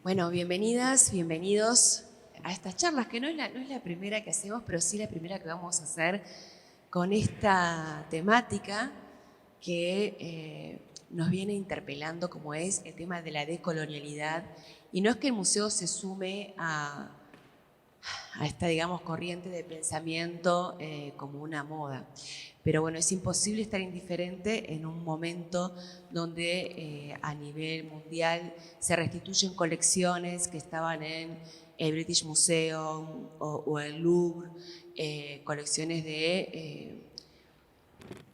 Bueno, bienvenidas, bienvenidos a estas charlas, que no es la primera que hacemos, pero sí la primera que vamos a hacer con esta temática que nos viene interpelando, como es el tema de la decolonialidad. Y no es que el museo se sume a esta, digamos, corriente de pensamiento como una moda. Pero bueno, es imposible estar indiferente en un momento donde a nivel mundial se restituyen colecciones que estaban en el British Museum o el Louvre, colecciones de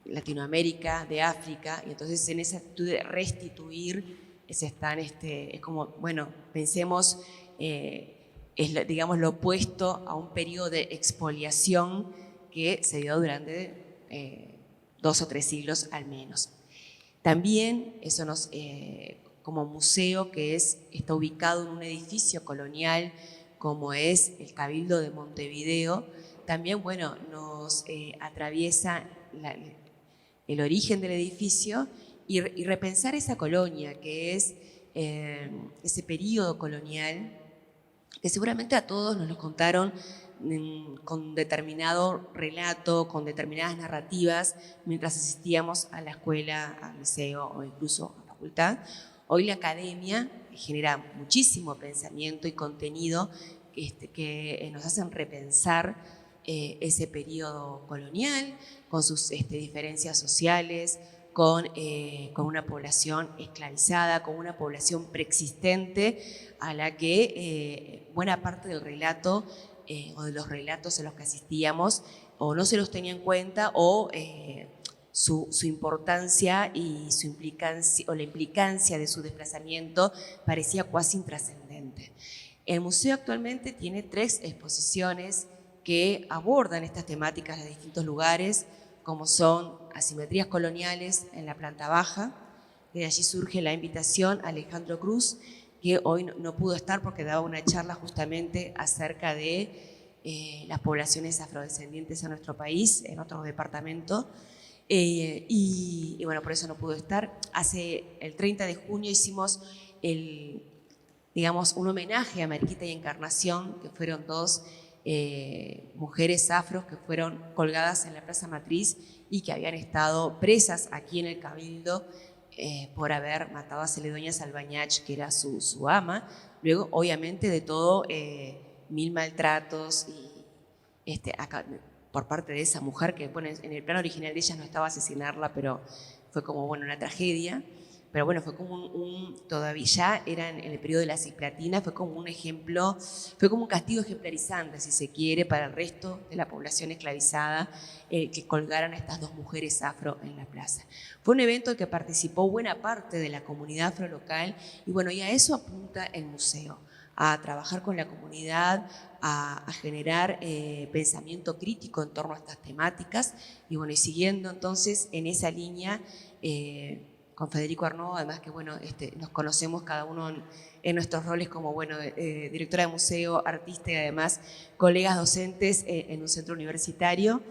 Latinoamérica, de África, y entonces en esa actitud de restituir se están, es como, bueno, pensemos, es digamos lo opuesto a un periodo de expoliación que se dio durante 2 o 3 siglos al menos. También eso nos, como museo que está ubicado en un edificio colonial como es el Cabildo de Montevideo, también, bueno, nos atraviesa el origen del edificio y repensar esa colonia, que es ese periodo colonial, que seguramente a todos nos lo contaron con determinado relato, con determinadas narrativas, mientras asistíamos a la escuela, al liceo o incluso a la facultad. Hoy la academia genera muchísimo pensamiento y contenido que nos hacen repensar ese periodo colonial, con sus diferencias sociales, con una población esclavizada, con una población preexistente a la que buena parte del relato o de los relatos a los que asistíamos o no se los tenía en cuenta o su importancia y su implicancia o la implicancia de su desplazamiento parecía cuasi intrascendente. El museo actualmente tiene 3 exposiciones que abordan estas temáticas de distintos lugares, como son asimetrías coloniales en la planta baja. De allí surge la invitación a Alejandro Cruz, que hoy no pudo estar porque daba una charla justamente acerca de las poblaciones afrodescendientes en nuestro país, en otro departamento. Y bueno, por eso no pudo estar. El 30 de junio hicimos digamos, un homenaje a Mariquita y Encarnación, que fueron 2 mujeres afros que fueron colgadas en la Plaza Matriz y que habían estado presas aquí en el Cabildo por haber matado a Celedonía Salvañach, que era su ama. Luego, obviamente, de todo, 1000 maltratos y acá, por parte de esa mujer, que bueno, en el plan original de ella no estaba asesinarla, pero fue como, bueno, una tragedia. Pero bueno, fue como todavía ya era en el periodo de la cisplatina, fue como un ejemplo, fue como un castigo ejemplarizante, si se quiere, para el resto de la población esclavizada, que colgaran a estas 2 mujeres afro en la plaza. Fue un evento en que participó buena parte de la comunidad afro local y bueno, y a eso apunta el museo, a trabajar con la comunidad, a generar pensamiento crítico en torno a estas temáticas y bueno, y siguiendo entonces en esa línea, con Federico Arnaud, además que bueno, nos conocemos cada uno en nuestros roles como bueno, directora de museo, artista y además colegas docentes en un centro universitario,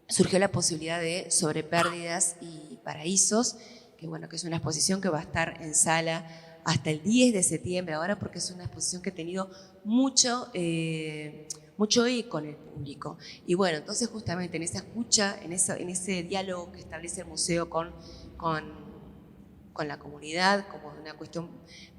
surgió la posibilidad de Sobre Pérdidas y Paraísos, que bueno, que es una exposición que va a estar en sala hasta el 10 de septiembre ahora, porque es una exposición que ha tenido mucho eco en el público. Y bueno, entonces justamente en esa escucha, en ese diálogo que establece el museo con la comunidad, como una cuestión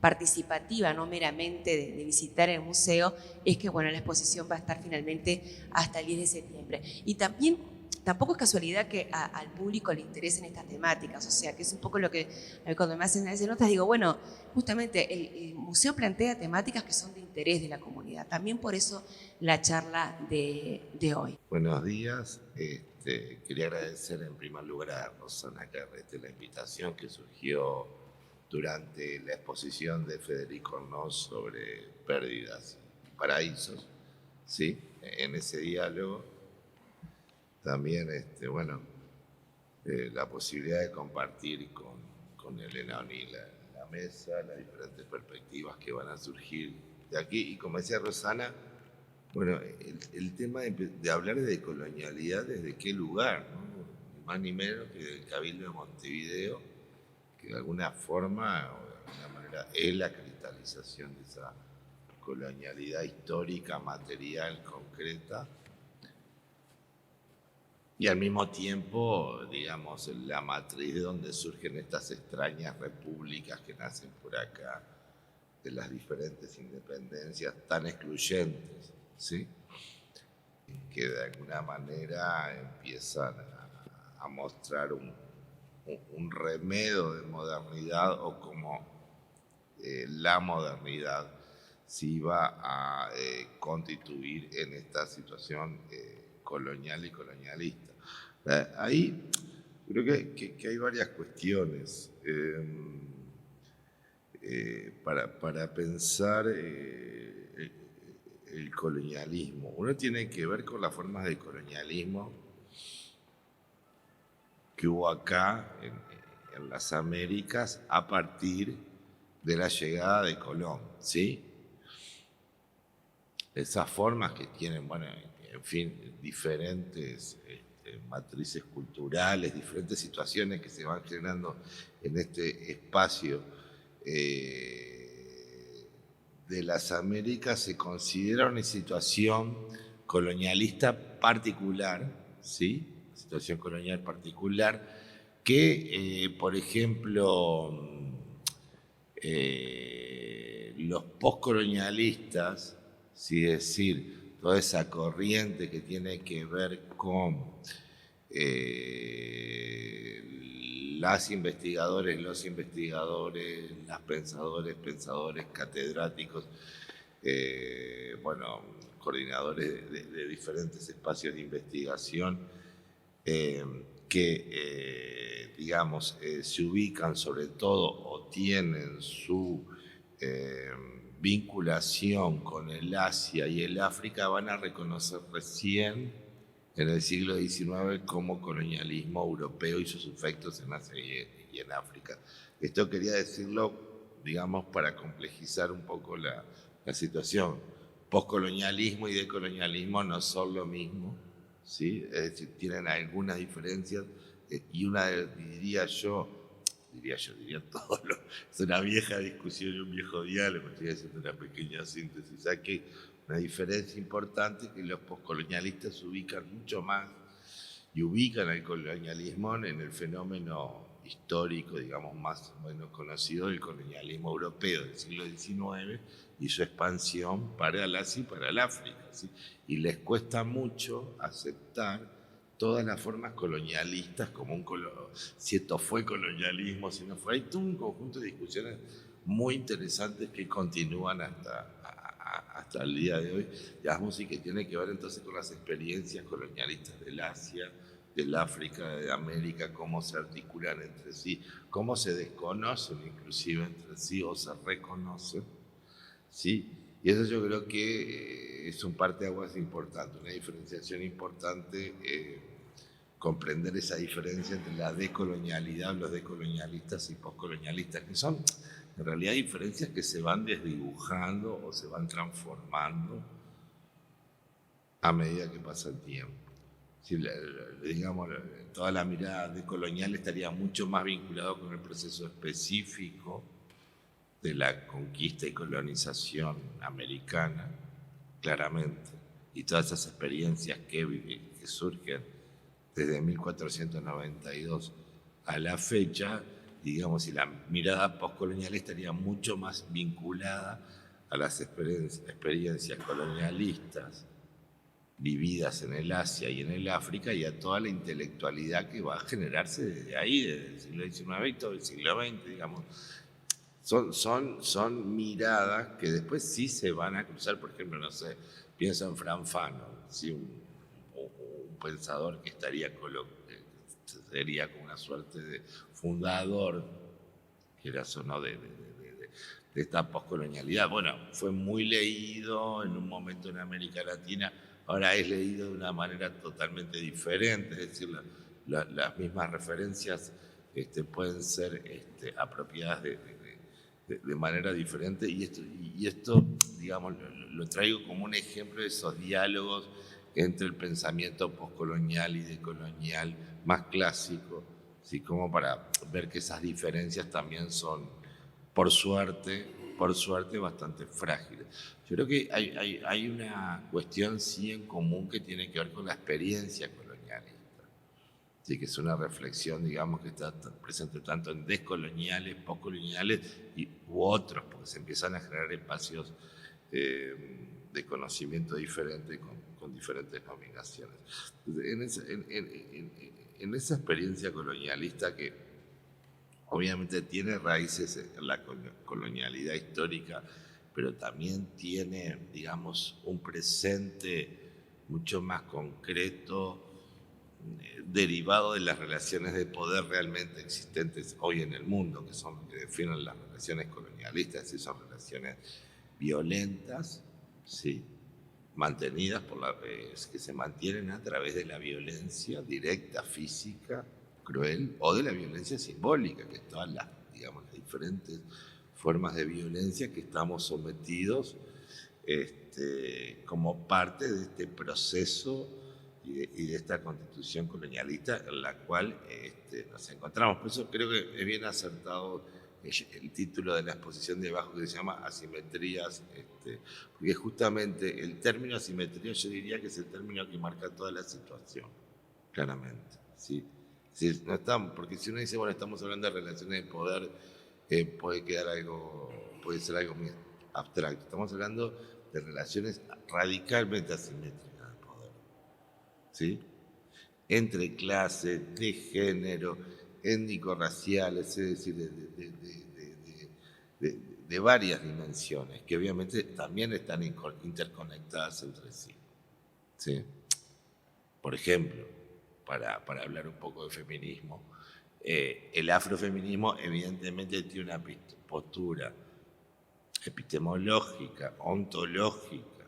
participativa, no meramente de visitar el museo, es que bueno, la exposición va a estar finalmente hasta el 10 de septiembre. Y también tampoco es casualidad que al público le interesen estas temáticas, o sea, que es un poco lo que cuando me hacen notas digo, bueno, justamente el museo plantea temáticas que son de interés de la comunidad, también por eso la charla de hoy. Buenos días. Quería agradecer en primer lugar a Rosana Carrete la invitación que surgió durante la exposición de Federico Arnaud sobre pérdidas y paraísos. ¿Sí? En ese diálogo también, la posibilidad de compartir con Elena Oni la mesa, las diferentes perspectivas que van a surgir de aquí. Y como decía Rosana, bueno, el tema de hablar de colonialidad, ¿desde qué lugar? ¿No? Ni más ni menos que del Cabildo de Montevideo, que de alguna forma o de alguna manera es la cristalización de esa colonialidad histórica, material, concreta, y al mismo tiempo, digamos, la matriz de donde surgen estas extrañas repúblicas que nacen por acá, de las diferentes independencias tan excluyentes, ¿sí? Que de alguna manera empiezan a mostrar un remedio de modernidad, o como la modernidad se iba a constituir en esta situación colonial y colonialista. Ahí creo que hay varias cuestiones para pensar el colonialismo. Uno tiene que ver con las formas de colonialismo que hubo acá en las Américas a partir de la llegada de Colón, ¿sí? Esas formas que tienen, bueno, en fin, diferentes matrices culturales, diferentes situaciones que se van generando en este espacio de las Américas, se considera una situación colonialista particular, ¿sí? Situación colonial particular que, por ejemplo, los postcolonialistas, ¿sí? Es decir, toda esa corriente que tiene que ver con los investigadores, las pensadores, catedráticos, bueno, coordinadores de diferentes espacios de investigación, que, digamos, se ubican sobre todo o tienen su vinculación con el Asia y el África, van a reconocer recién en el siglo XIX como colonialismo europeo y sus efectos en Asia y en África. Esto quería decirlo, digamos, para complejizar un poco la situación. Postcolonialismo y decolonialismo no son lo mismo, ¿sí? Es decir, tienen algunas diferencias, y una, diría todo, es una vieja discusión y un viejo diálogo, estoy haciendo una pequeña síntesis. Aquí una diferencia importante que los postcolonialistas se ubican mucho más y ubican al colonialismo en el fenómeno histórico, digamos, más o menos conocido del colonialismo europeo del siglo XIX y su expansión para el Asia y para el África, ¿sí? Y les cuesta mucho aceptar todas las formas colonialistas como si esto fue colonialismo, si no fue. Hay todo un conjunto de discusiones muy interesantes que continúan hasta el día de hoy, digamos, y que tiene que ver entonces con las experiencias colonialistas del Asia, del África, de América, cómo se articulan entre sí, cómo se desconocen inclusive entre sí o se reconocen, ¿sí? Y eso yo creo que es un parteaguas importante, una diferenciación importante, comprender esa diferencia entre la decolonialidad, los decolonialistas y postcolonialistas, que son en realidad diferencias que se van desdibujando o se van transformando a medida que pasa el tiempo. Si, digamos, toda la mirada decolonial estaría mucho más vinculado con el proceso específico de la conquista y colonización americana, claramente, y todas esas experiencias que surgen desde 1492 a la fecha, digamos, y la mirada postcolonial estaría mucho más vinculada a las experiencias colonialistas vividas en el Asia y en el África, y a toda la intelectualidad que va a generarse desde ahí, desde el siglo XIX y todo el siglo XX, digamos. Son miradas que después sí se van a cruzar. Por ejemplo, no sé, pienso en Frantz Fanon, ¿sí? un pensador que sería como una suerte de fundador, que era eso, ¿no? de esta poscolonialidad. Bueno, fue muy leído en un momento en América Latina, ahora es leído de una manera totalmente diferente, es decir, las mismas referencias pueden ser apropiadas de manera diferente, y esto digamos, lo traigo como un ejemplo de esos diálogos entre el pensamiento postcolonial y decolonial más clásico, ¿sí? Como para ver que esas diferencias también son por suerte bastante frágiles. Yo creo que hay una cuestión sí en común que tiene que ver con la experiencia colonialista. Sí, que es una reflexión, digamos, que está presente tanto en descoloniales, postcoloniales u otros, porque se empiezan a generar espacios de conocimiento diferente con diferentes nominaciones. En esa experiencia colonialista que obviamente tiene raíces en la colonialidad histórica, pero también tiene, digamos, un presente mucho más concreto, derivado de las relaciones de poder realmente existentes hoy en el mundo, que son que definen las relaciones colonialistas, y son relaciones violentas, sí, mantenidas que se mantienen a través de la violencia directa, física, cruel, o de la violencia simbólica, que es todas las, digamos, las diferentes formas de violencia que estamos sometidos como parte de este proceso y de esta constitución colonialista en la cual nos encontramos. Por eso creo que es bien acertado el título de la exposición de abajo, que se llama Asimetrías, porque justamente el término asimetría yo diría que es el término que marca toda la situación, claramente. ¿Sí? Si no estamos, porque si uno dice, bueno, estamos hablando de relaciones de poder, puede ser algo muy abstracto. Estamos hablando de relaciones radicalmente asimétricas de poder, ¿sí? Entre clases, de género, étnico-raciales, es decir, de varias dimensiones, que obviamente también están interconectadas entre sí. ¿Sí? Por ejemplo, para hablar un poco de feminismo, el afrofeminismo evidentemente tiene una postura epistemológica, ontológica,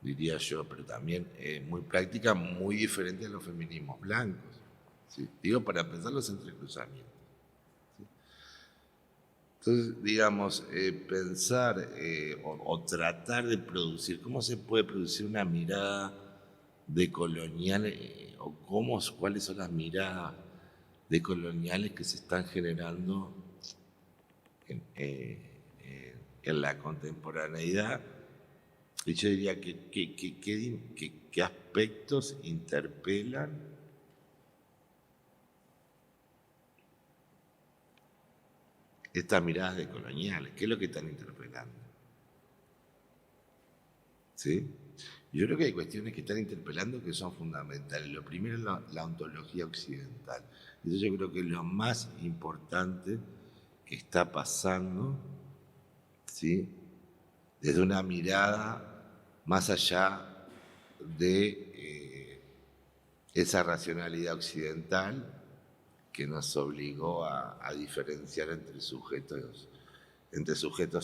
diría yo, pero también muy práctica, muy diferente a los feminismos blancos. ¿Sí? Digo, para empezar los entrecruzamientos. ¿Sí? Entonces, digamos, pensar o tratar de producir, ¿cómo se puede producir una mirada decolonial o cuáles son las miradas decoloniales que se están generando en la contemporaneidad? Y yo diría que aspectos interpelan estas miradas decoloniales. ¿Qué es lo que están interpelando? ¿Sí? Yo creo que hay cuestiones que están interpelando que son fundamentales. Lo primero es la ontología occidental. Eso yo creo que es lo más importante que está pasando, ¿sí? Desde una mirada más allá de esa racionalidad occidental que nos obligó a diferenciar entre sujetos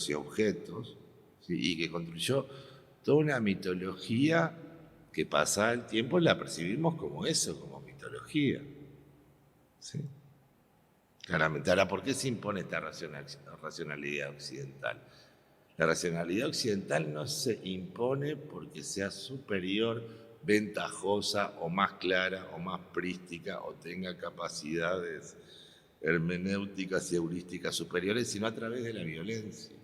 y objetos, ¿sí? Y que construyó toda una mitología que pasada el tiempo la percibimos como eso, como mitología. ¿Sí? Claramente. Ahora, ¿por qué se impone esta racionalidad occidental? La racionalidad occidental no se impone porque sea superior, ventajosa o más clara o más prística o tenga capacidades hermenéuticas y heurísticas superiores, sino a través de la violencia.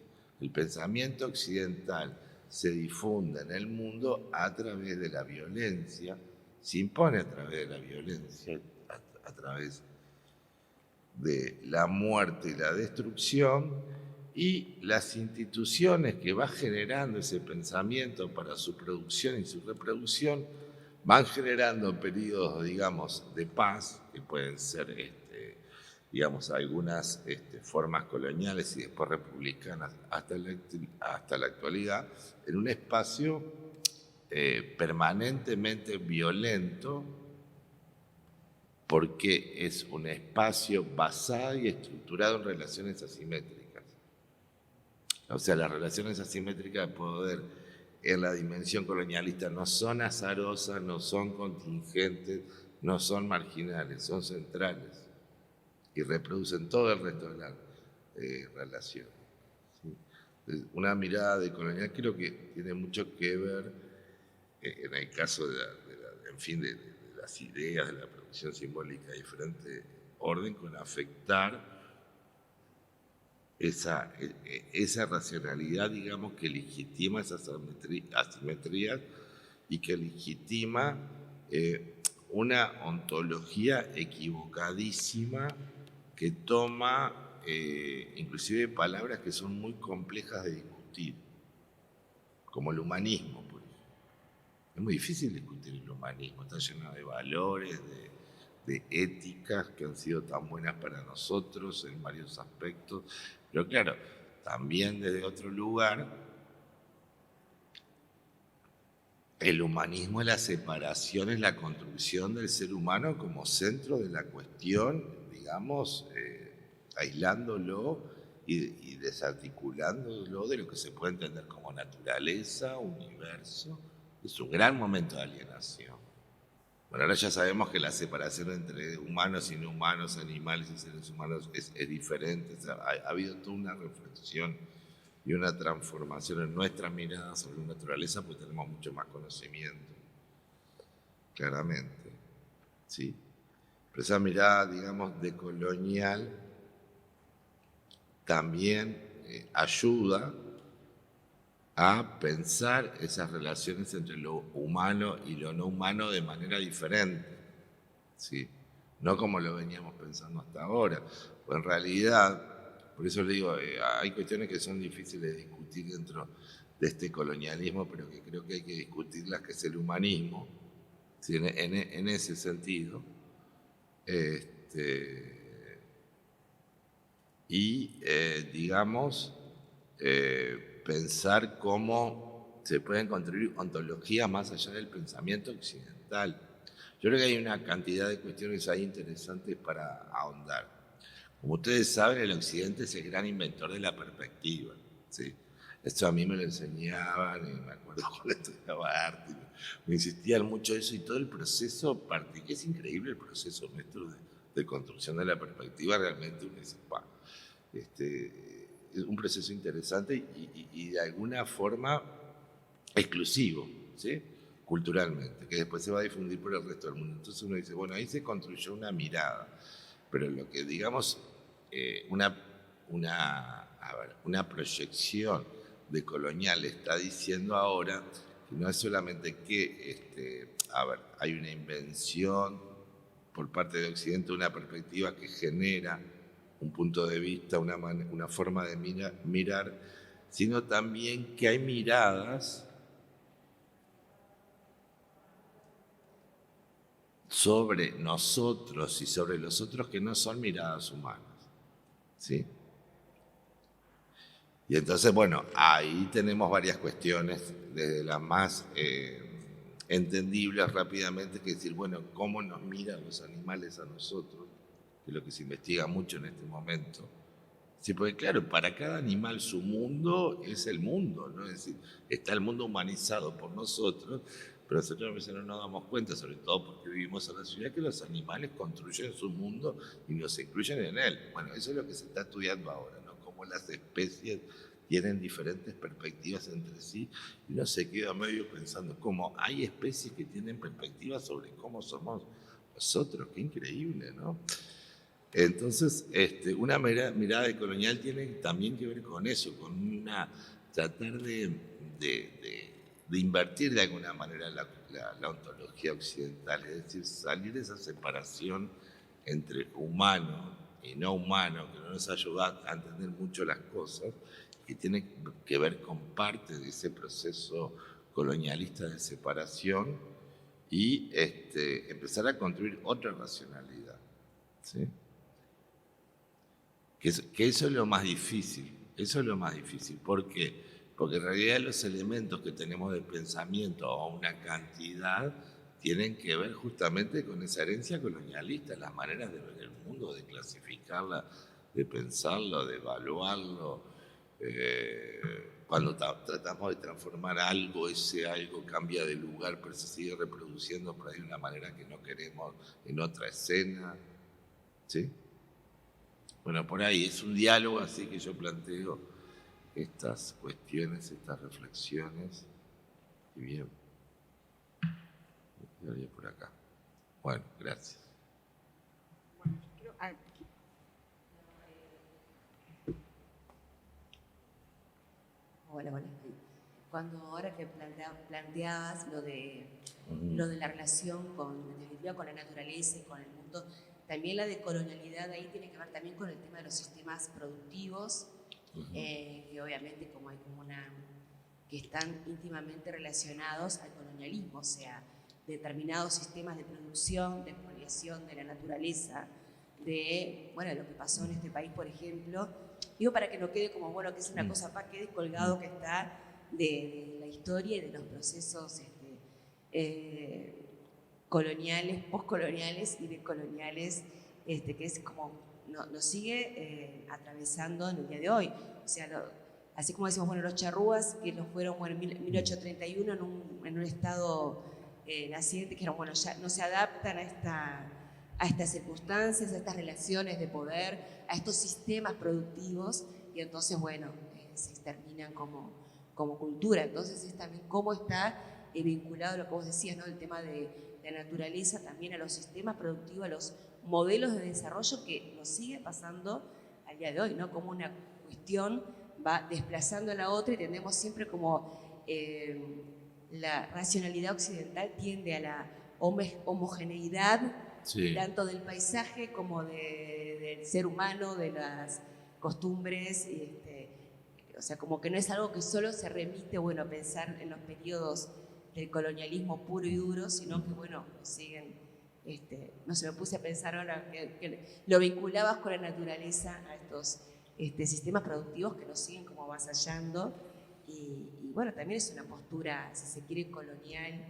El pensamiento occidental se difunde en el mundo a través de la violencia, se impone a través de la violencia, a través de la muerte y la destrucción, y las instituciones que va generando ese pensamiento para su producción y su reproducción van generando periodos, digamos, de paz, que pueden ser, digamos, algunas formas coloniales y después republicanas hasta la actualidad, en un espacio permanentemente violento, porque es un espacio basado y estructurado en relaciones asimétricas. O sea, las relaciones asimétricas de poder en la dimensión colonialista no son azarosas, no son contingentes, no son marginales, son centrales y reproducen todo el resto de las relaciones. ¿Sí? Una mirada decolonial creo que tiene mucho que ver, en el caso de las ideas de la producción simbólica de diferente orden, con afectar esa racionalidad, digamos, que legitima esas asimetrías y que legitima una ontología equivocadísima que toma inclusive palabras que son muy complejas de discutir, como el humanismo, por ejemplo. Es muy difícil discutir el humanismo, está lleno de valores, de éticas que han sido tan buenas para nosotros en varios aspectos, pero claro, también desde otro lugar, el humanismo es la separación, es la construcción del ser humano como centro de la cuestión, digamos, aislándolo y desarticulándolo de lo que se puede entender como naturaleza, universo. Es un gran momento de alienación. Bueno, ahora ya sabemos que la separación entre humanos y no humanos, animales y seres humanos es diferente. O sea, ha habido toda una reflexión y una transformación en nuestra mirada sobre la naturaleza, porque tenemos mucho más conocimiento, claramente. ¿Sí? Pero esa mirada, digamos, decolonial también ayuda a pensar esas relaciones entre lo humano y lo no humano de manera diferente, ¿sí? No como lo veníamos pensando hasta ahora. Pues en realidad, por eso le digo, hay cuestiones que son difíciles de discutir dentro de este colonialismo, pero que creo que hay que discutirlas, que es el humanismo, ¿sí? En ese sentido. Digamos, pensar cómo se pueden construir ontologías más allá del pensamiento occidental. Yo creo que hay una cantidad de cuestiones ahí interesantes para ahondar. Como ustedes saben, el occidente es el gran inventor de la perspectiva, ¿sí? Esto a mí me lo enseñaban, y me acuerdo cuando estudiaba arte, me insistían mucho eso y todo el proceso, que es increíble el proceso nuestro de construcción de la perspectiva, realmente uno dice, es un proceso interesante y de alguna forma exclusivo, ¿sí? Culturalmente, que después se va a difundir por el resto del mundo. Entonces uno dice, bueno, ahí se construyó una mirada, pero lo que digamos, una proyección de colonial está diciendo ahora que no es solamente que hay una invención por parte de Occidente, una perspectiva que genera un punto de vista, una forma de mirar, sino también que hay miradas sobre nosotros y sobre los otros que no son miradas humanas, ¿sí? Y entonces, bueno, ahí tenemos varias cuestiones, desde las más entendibles rápidamente, que decir, bueno, ¿cómo nos miran los animales a nosotros? Que es lo que se investiga mucho en este momento. Sí, porque claro, para cada animal su mundo es el mundo, ¿no? Es decir, está el mundo humanizado por nosotros, pero nosotros a veces no nos damos cuenta, sobre todo porque vivimos en la ciudad, que los animales construyen su mundo y nos incluyen en él. Bueno, eso es lo que se está estudiando ahora, ¿no? Cómo las especies tienen diferentes perspectivas entre sí y uno se queda medio pensando, cómo hay especies que tienen perspectivas sobre cómo somos nosotros, qué increíble, ¿no? Entonces, una mirada de colonial tiene también que ver con eso, con tratar de invertir de alguna manera la ontología occidental, es decir, salir de esa separación entre humano y no humano, que no nos ayuda a entender mucho las cosas, que tiene que ver con parte de ese proceso colonialista de separación y empezar a construir otra racionalidad, ¿sí? Que eso es lo más difícil, eso es lo más difícil. ¿Por qué? Porque en realidad los elementos que tenemos de pensamiento o una cantidad tienen que ver justamente con esa herencia colonialista, las maneras de ver el mundo, de clasificarla, de pensarlo, de evaluarlo. Cuando tratamos de transformar algo, ese algo cambia de lugar, pero se sigue reproduciendo por ahí de una manera que no queremos en otra escena, ¿sí? Bueno, por ahí es un diálogo así que yo planteo estas cuestiones, estas reflexiones. Y bien, voy por acá. Bueno, gracias. Bueno, yo quiero, Hola, hola. Cuando ahora que planteabas lo de la relación en definitiva, con la naturaleza y con el mundo, también la decolonialidad ahí tiene que ver también con el tema de los sistemas productivos, que obviamente como hay como que están íntimamente relacionados al colonialismo, o sea, determinados sistemas de producción, de expoliación de la naturaleza, de, bueno, lo que pasó en este país, por ejemplo, digo para que no quede como, bueno, que es una cosa, quede colgado que está de la historia y de los procesos coloniales, postcoloniales y decoloniales, que es como nos sigue atravesando en el día de hoy. O sea, así como decimos, bueno, los charrúas, que los fueron, bueno, en 1831 en un estado naciente, que eran, bueno, ya no se adaptan a estas circunstancias, a estas relaciones de poder, a estos sistemas productivos, y entonces, bueno, se exterminan como cultura. Entonces es también cómo está vinculado a lo que vos decías, ¿no? El tema de la naturaleza también a los sistemas productivos, a los modelos de desarrollo que nos sigue pasando al día de hoy, ¿no? Como una cuestión va desplazando a la otra y tendemos siempre como la racionalidad occidental tiende a la homogeneidad, sí, tanto del paisaje como del ser humano, de las costumbres, o sea, como que no es algo que solo se remite, bueno, a pensar en los periodos del colonialismo puro y duro, sino que, bueno, siguen, no se me puse a pensar ahora que lo vinculabas con la naturaleza a estos sistemas productivos que nos siguen como avasallando, y bueno, también es una postura, si se quiere, colonial,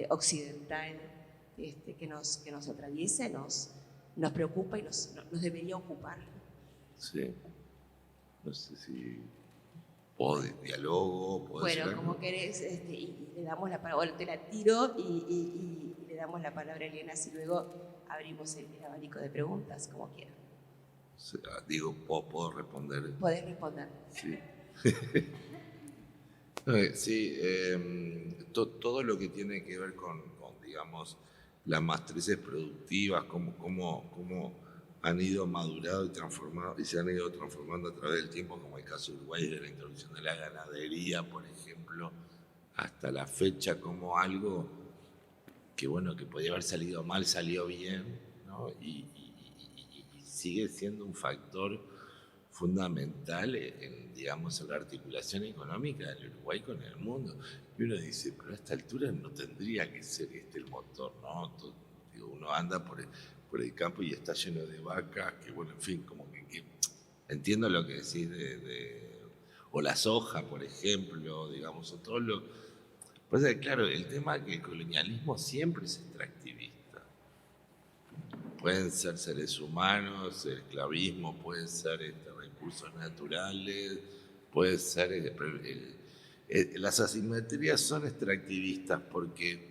occidental, que nos atraviesa, nos preocupa y nos debería ocupar. Sí, no sé si diálogo, bueno, como querés, y le damos la palabra, te la tiro y le damos la palabra a Elena, si luego abrimos el abanico de preguntas, como quieran. O sea, digo, ¿puedo responder? Podés responder. Sí. Sí, todo lo que tiene que ver con, digamos, las matrices productivas, cómo han ido madurando y se han ido transformando a través del tiempo, como el caso de Uruguay, de la introducción de la ganadería, por ejemplo, hasta la fecha, como algo que, bueno, que podía haber salido mal, salió bien, ¿no? Y sigue siendo un factor fundamental digamos, en la articulación económica del Uruguay con el mundo. Y uno dice, pero a esta altura no tendría que ser el motor, ¿no? Uno anda por el campo y está lleno de vacas, que bueno, en fin, como que entiendo lo que decís o la soja, por ejemplo, digamos, o todo lo... Pues claro, el tema es que el colonialismo siempre es extractivista. Pueden ser seres humanos, el esclavismo, pueden ser recursos naturales, puede ser... las asimetrías son extractivistas porque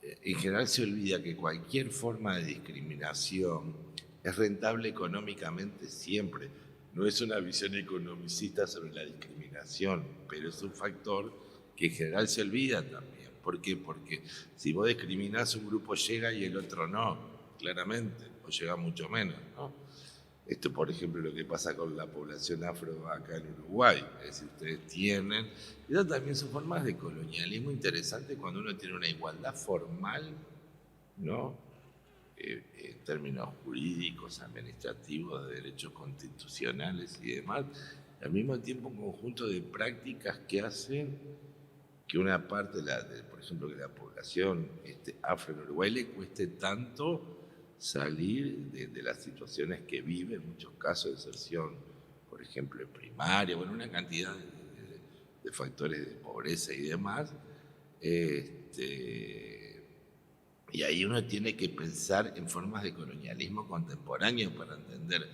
en general se olvida que cualquier forma de discriminación es rentable económicamente siempre. No es una visión economicista sobre la discriminación, pero es un factor que en general se olvida también. ¿Por qué? Porque si vos discriminás, un grupo llega y el otro no, claramente, o llega mucho menos, ¿no? Esto, por ejemplo, lo que pasa con la población afro acá en Uruguay. Es decir, ustedes tienen... Esas también son formas de colonialismo interesantes cuando uno tiene una igualdad formal, ¿no? En términos jurídicos, administrativos, de derechos constitucionales y demás. Al mismo tiempo, un conjunto de prácticas que hacen que una parte, por ejemplo, que la población afro en Uruguay le cueste tanto salir de las situaciones que vive, en muchos casos de deserción, por ejemplo, en primaria, bueno, una cantidad de factores de pobreza y demás. Y ahí uno tiene que pensar en formas de colonialismo contemporáneo para entender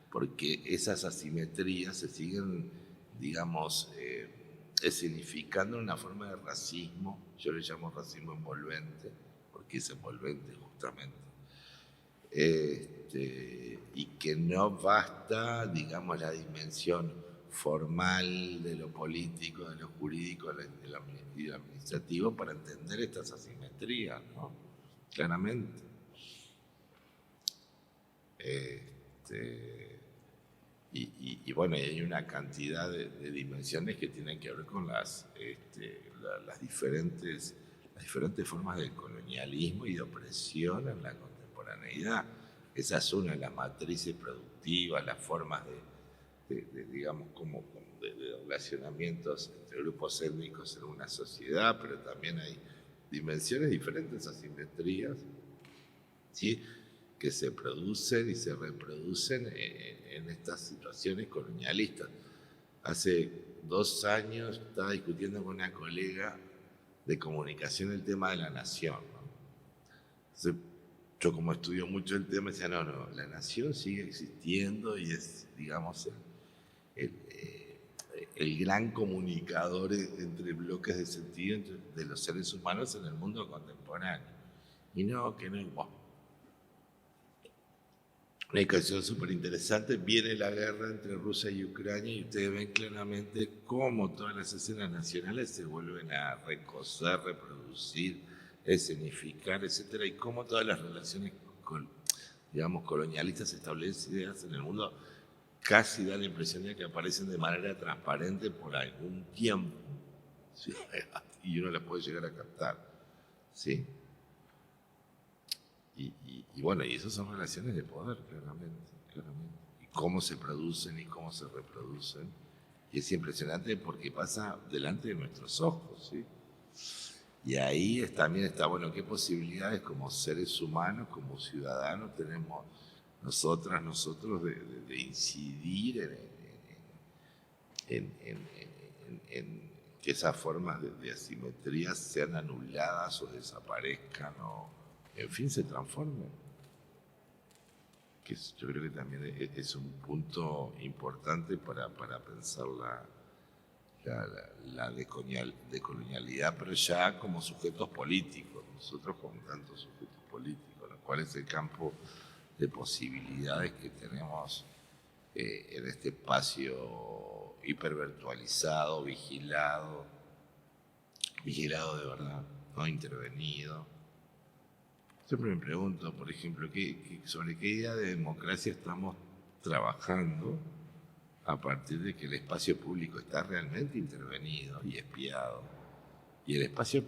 por qué esas asimetrías se siguen, digamos, significando una forma de racismo. Yo le llamo racismo envolvente, porque es envolvente justamente. Y que no basta, digamos, la dimensión formal de lo político, de lo jurídico y de lo administrativo para entender estas asimetrías, ¿no? Claramente. Y bueno, hay una cantidad de dimensiones que tienen que ver con las diferentes formas de colonialismo y de opresión en la contemporaneidad. Esa es una de las matrices productivas, las formas digamos, de relacionamientos entre grupos étnicos en una sociedad, pero también hay dimensiones diferentes, asimetrías, ¿sí?, que se producen y se reproducen en estas situaciones colonialistas. Hace 2 años estaba discutiendo con una colega de comunicación el tema de la nación, ¿no? Entonces, yo como estudio mucho el tema, decía, no, la nación sigue existiendo y es, digamos, el gran comunicador entre bloques de sentido de los seres humanos en el mundo contemporáneo. Y no, que no, bueno, una cuestión súper interesante, viene la guerra entre Rusia y Ucrania y ustedes ven claramente cómo todas las escenas nacionales se vuelven a recoser, reproducir, escenificar, etcétera, y cómo todas las relaciones, digamos, colonialistas establecidas en el mundo casi da la impresión de que aparecen de manera transparente por algún tiempo, ¿sí?, y uno las puede llegar a captar, ¿sí? Y bueno, y esas son relaciones de poder, claramente. Y cómo se producen y cómo se reproducen. Y es impresionante porque pasa delante de nuestros ojos, ¿sí? Y ahí también está, bueno, qué posibilidades como seres humanos, como ciudadanos tenemos nosotros de incidir en que esas formas de asimetría sean anuladas o desaparezcan o, en fin, se transformen. Que yo creo que también es un punto importante para pensar la decolonialidad, pero ya como sujetos políticos, nosotros como tantos sujetos políticos, lo cual es el campo de posibilidades que tenemos en este espacio hipervirtualizado, vigilado de verdad, no intervenido. Siempre me pregunto, por ejemplo, sobre qué idea de democracia estamos trabajando a partir de que el espacio público está realmente intervenido y espiado. Y el espacio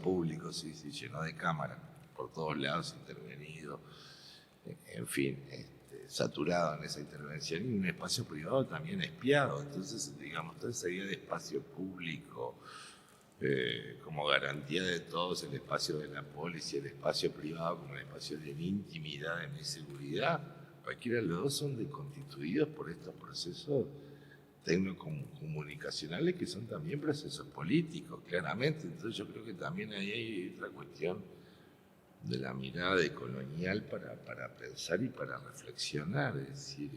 público sí, llenó de cámaras por todos lados, intervenido, en fin, saturado en esa intervención, y un espacio privado también espiado. Entonces, digamos, toda esa idea de espacio público como garantía de todos, el espacio de la polis y el espacio privado como el espacio de mi intimidad, de mi seguridad, cualquiera de los dos son deconstituidos por estos procesos tecnocomunicacionales que son también procesos políticos, claramente. Entonces yo creo que también ahí hay otra cuestión de la mirada decolonial para pensar y para reflexionar, es decir,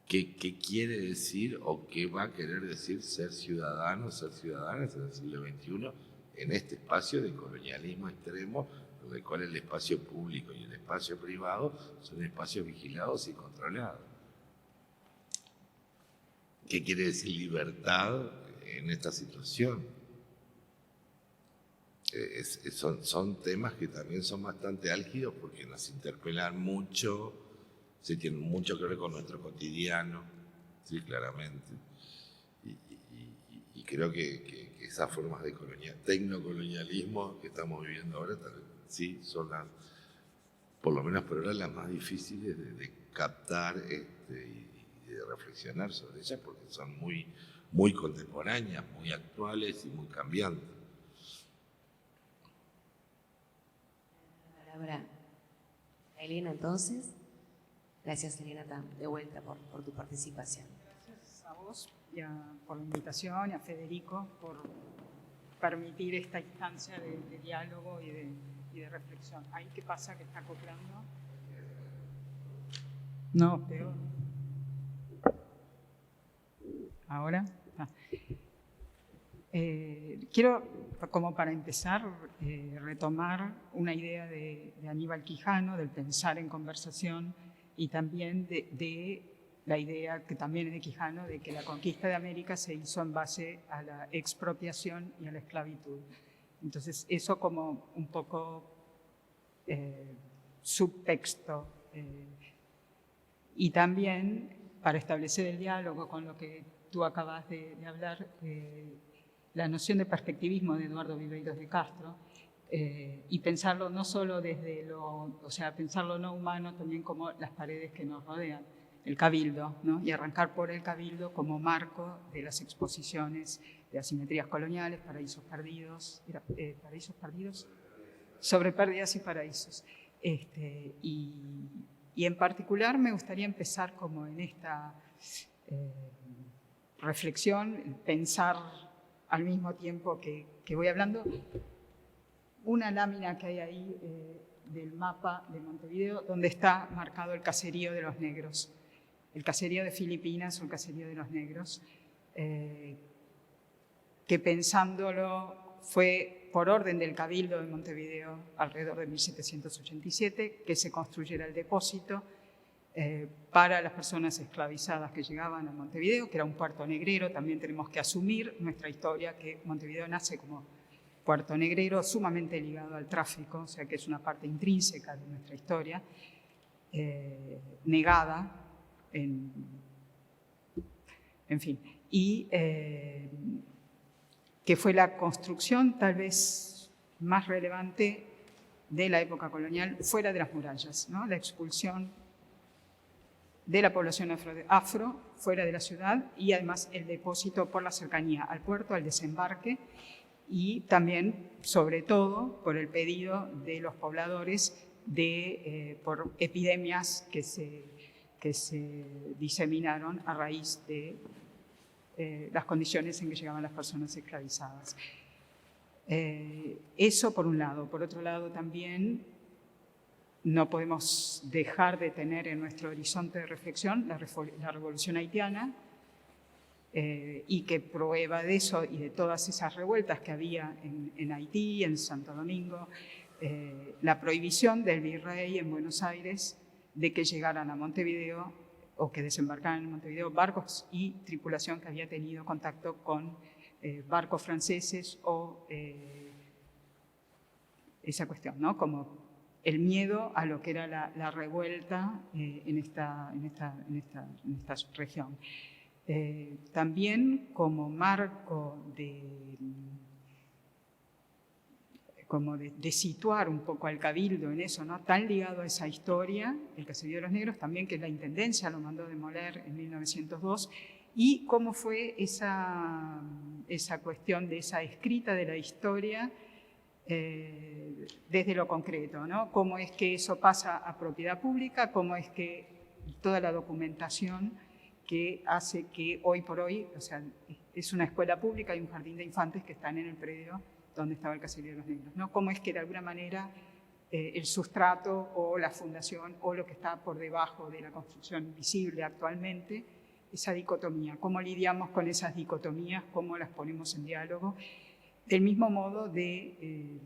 ¿qué quiere decir o qué va a querer decir ser ciudadano, ser ciudadanas en el siglo XXI en este espacio de colonialismo extremo, en el cual el espacio público y el espacio privado son espacios vigilados y controlados? ¿Qué quiere decir libertad en esta situación? Son temas que también son bastante álgidos porque nos interpelan mucho, sí, tienen mucho que ver con nuestro cotidiano, sí, claramente. Y creo que esas formas de tecnocolonialismo que estamos viviendo ahora, sí, son las, por lo menos por ahora, las más difíciles de captar y de reflexionar sobre ellas, porque son muy contemporáneas, muy actuales y muy cambiantes. La palabra a Elena, entonces. Gracias, Elena, de vuelta por tu participación. Gracias a vos por la invitación y a Federico por permitir esta instancia de diálogo y de reflexión. ¿Ahí qué pasa que está acoplando? No, peor. ¿Ahora? Quiero, como para empezar, retomar una idea de Aníbal Quijano, del pensar en conversación, y también de la idea que también es de Quijano, de que la conquista de América se hizo en base a la expropiación y a la esclavitud. Entonces, eso como un poco subtexto. Y también, para establecer el diálogo con lo que tú acabas de hablar, la noción de perspectivismo de Eduardo Viveiros de Castro, y pensarlo no solo desde pensarlo no humano, también como las paredes que nos rodean, el cabildo, ¿no? Y arrancar por el cabildo como marco de las exposiciones de asimetrías coloniales, paraísos perdidos, sobre pérdidas y paraísos. Y en particular me gustaría empezar como en esta reflexión, pensar al mismo tiempo que voy hablando, una lámina que hay ahí del mapa de Montevideo, donde está marcado el caserío de los negros, el caserío de Filipinas o el caserío de los negros, que pensándolo fue por orden del Cabildo de Montevideo alrededor de 1787 que se construyera el depósito para las personas esclavizadas que llegaban a Montevideo, que era un puerto negrero. También tenemos que asumir nuestra historia, que Montevideo nace como puerto negrero sumamente ligado al tráfico, o sea que es una parte intrínseca de nuestra historia, negada, en fin, y que fue la construcción tal vez más relevante de la época colonial fuera de las murallas, ¿no? La expulsión de la población afro fuera de la ciudad y además el depósito por la cercanía al puerto, al desembarque, y también, sobre todo, por el pedido de los pobladores por epidemias que se diseminaron a raíz de las condiciones en que llegaban las personas esclavizadas. Eso por un lado. Por otro lado también no podemos dejar de tener en nuestro horizonte de reflexión la revolución haitiana, y que prueba de eso y de todas esas revueltas que había en Haití, en Santo Domingo, la prohibición del virrey en Buenos Aires de que llegaran a Montevideo o que desembarcaran en Montevideo barcos y tripulación que había tenido contacto con barcos franceses o esa cuestión, ¿no? Como el miedo a lo que era la revuelta en esta región. También como marco de situar un poco al Cabildo en eso, ¿no? Tan ligado a esa historia, el caserío de los negros, también que la Intendencia lo mandó demoler en 1902, y cómo fue esa cuestión de esa escrita de la historia desde lo concreto, ¿no? Cómo es que eso pasa a propiedad pública, cómo es que toda la documentación que hace que hoy por hoy, o sea, es una escuela pública y un jardín de infantes que están en el predio donde estaba el caserío de los negros, ¿no? Cómo es que de alguna manera el sustrato o la fundación o lo que está por debajo de la construcción visible actualmente, esa dicotomía, cómo lidiamos con esas dicotomías, cómo las ponemos en diálogo, del mismo modo de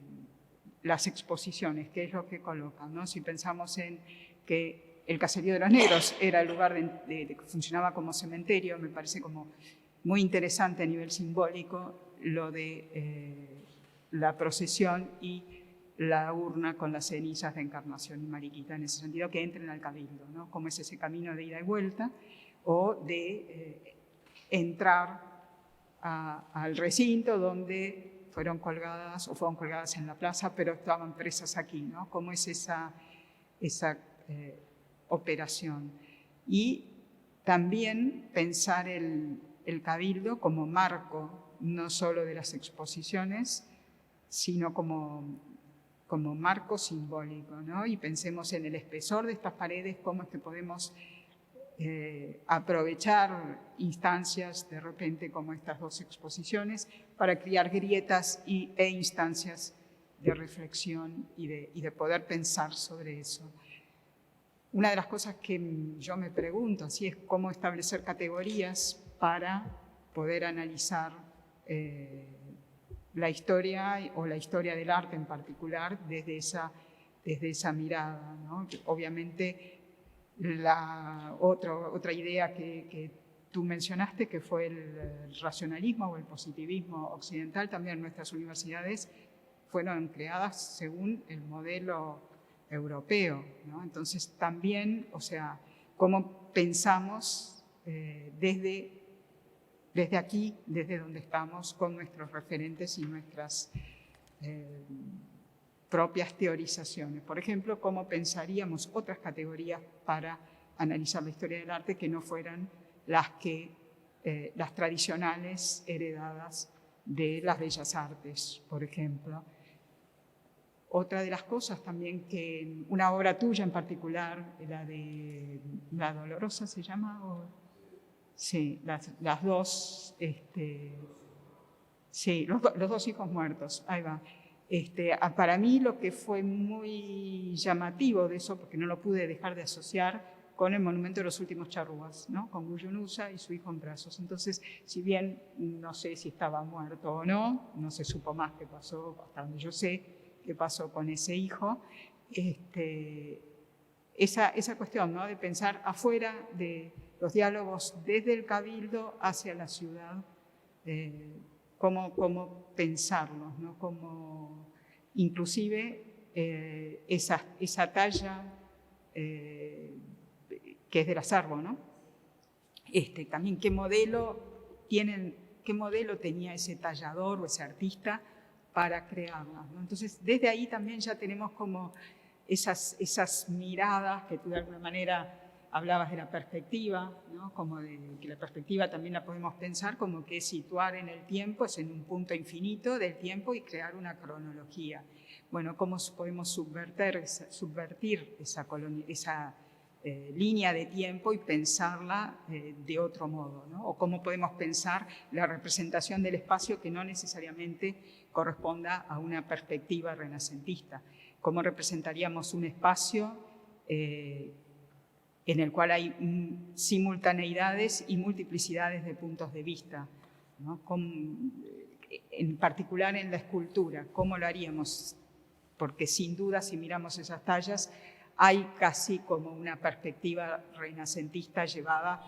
las exposiciones, que es lo que colocan, ¿no? Si pensamos en que el caserío de los negros era el lugar que funcionaba como cementerio, me parece como muy interesante a nivel simbólico lo de la procesión y la urna con las cenizas de Encarnación y Mariquita, en ese sentido, que entren al Cabildo, ¿no? Como es ese camino de ida y vuelta o de entrar al recinto donde fueron colgadas en la plaza, pero estaban presas aquí, ¿no? Como es esa operación. Y también pensar el Cabildo como marco, no solo de las exposiciones, sino como marco simbólico, ¿no? Y pensemos en el espesor de estas paredes, cómo es que podemos aprovechar instancias de repente como estas dos exposiciones para crear grietas e instancias de reflexión y de poder pensar sobre eso. Una de las cosas que yo me pregunto así es cómo establecer categorías para poder analizar la historia o la historia del arte en particular desde esa mirada, ¿no? Obviamente la otra idea que tú mencionaste, que fue el racionalismo o el positivismo occidental, también nuestras universidades fueron creadas según el modelo europeo, ¿no? Entonces también, o sea, cómo pensamos desde aquí, desde donde estamos, con nuestros referentes y nuestras propias teorizaciones. Por ejemplo, cómo pensaríamos otras categorías para analizar la historia del arte que no fueran las tradicionales heredadas de las bellas artes, por ejemplo. Otra de las cosas también que una obra tuya en particular, la de La Dolorosa se llama, sí, las dos, sí, los dos hijos muertos, ahí va. Para mí lo que fue muy llamativo de eso, porque no lo pude dejar de asociar con el monumento de los últimos charrúas, ¿no? Con Guyunusa y su hijo en brazos. Entonces, si bien no sé si estaba muerto o no se supo más qué pasó, hasta donde yo sé qué pasó con ese hijo, esa cuestión, ¿no? De pensar afuera de los diálogos desde el cabildo hacia la ciudad, cómo pensarlos, ¿no? Cómo inclusive esa talla que es del acervo, ¿no? También qué modelo tenía ese tallador o ese artista para crearlas, ¿no? Entonces, desde ahí también ya tenemos como esas miradas que tú de alguna manera hablabas de la perspectiva, ¿no? Como de que la perspectiva también la podemos pensar como que situar en el tiempo, es en un punto infinito del tiempo y crear una cronología. Bueno, cómo podemos subvertir esa línea de tiempo y pensarla de otro modo, ¿no? O cómo podemos pensar la representación del espacio que no necesariamente corresponda a una perspectiva renacentista. Cómo representaríamos un espacio en el cual hay simultaneidades y multiplicidades de puntos de vista, ¿no? En particular en la escultura, ¿cómo lo haríamos? Porque sin duda, si miramos esas tallas, hay casi como una perspectiva renacentista llevada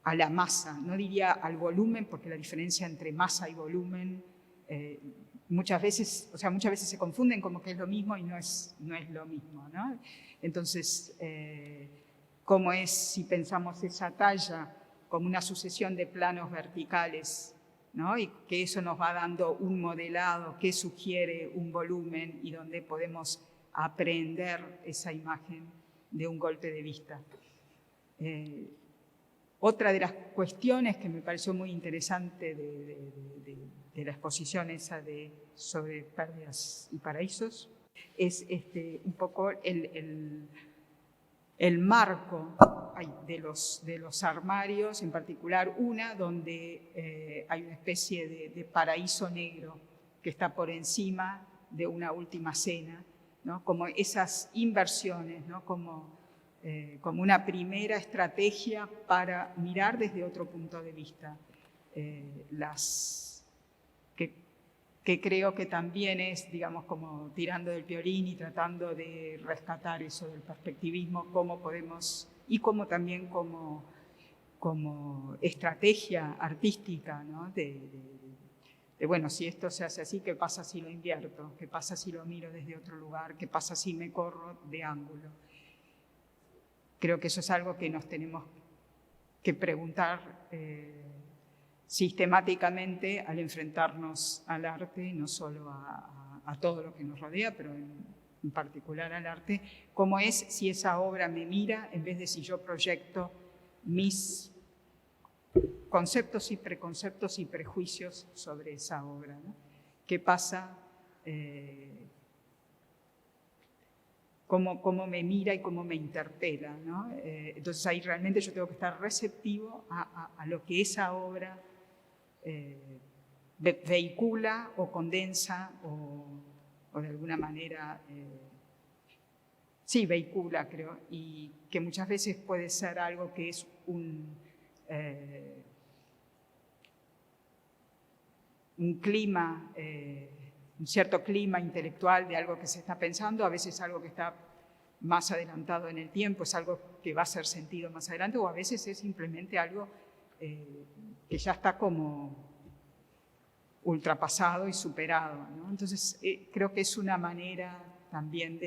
a la masa, no diría al volumen, porque la diferencia entre masa y volumen muchas veces se confunden como que es lo mismo y no es lo mismo, ¿no? Entonces, ¿cómo es si pensamos esa talla como una sucesión de planos verticales, ¿no? Y que eso nos va dando un modelado que sugiere un volumen y donde podemos aprender esa imagen de un golpe de vista. Otra de las cuestiones que me pareció muy interesante de la exposición esa sobre pérdidas y paraísos es un poco el marco de los armarios, en particular una donde hay una especie de paraíso negro que está por encima de una última cena, ¿no? Como esas inversiones, ¿no? Como una primera estrategia para mirar desde otro punto de vista, que creo que también es, digamos, como tirando del violín y tratando de rescatar eso del perspectivismo, cómo podemos, y cómo también como estrategia artística, ¿no? Bueno, si esto se hace así, ¿qué pasa si lo invierto? ¿Qué pasa si lo miro desde otro lugar? ¿Qué pasa si me corro de ángulo? Creo que eso es algo que nos tenemos que preguntar sistemáticamente al enfrentarnos al arte, no solo a todo lo que nos rodea, pero en particular al arte, cómo es si esa obra me mira en vez de si yo proyecto mis conceptos y preconceptos y prejuicios sobre esa obra, ¿no? ¿Qué pasa? Cómo me mira y cómo me interpela, ¿no? Entonces ahí realmente yo tengo que estar receptivo a lo que esa obra vehicula o condensa o de alguna manera, sí, vehicula, creo, y que muchas veces puede ser algo que es un clima, un cierto clima intelectual de algo que se está pensando, a veces algo que está más adelantado en el tiempo, es algo que va a ser sentido más adelante, o a veces es simplemente algo que ya está como ultrapasado y superado, ¿no? Entonces, creo que es una manera también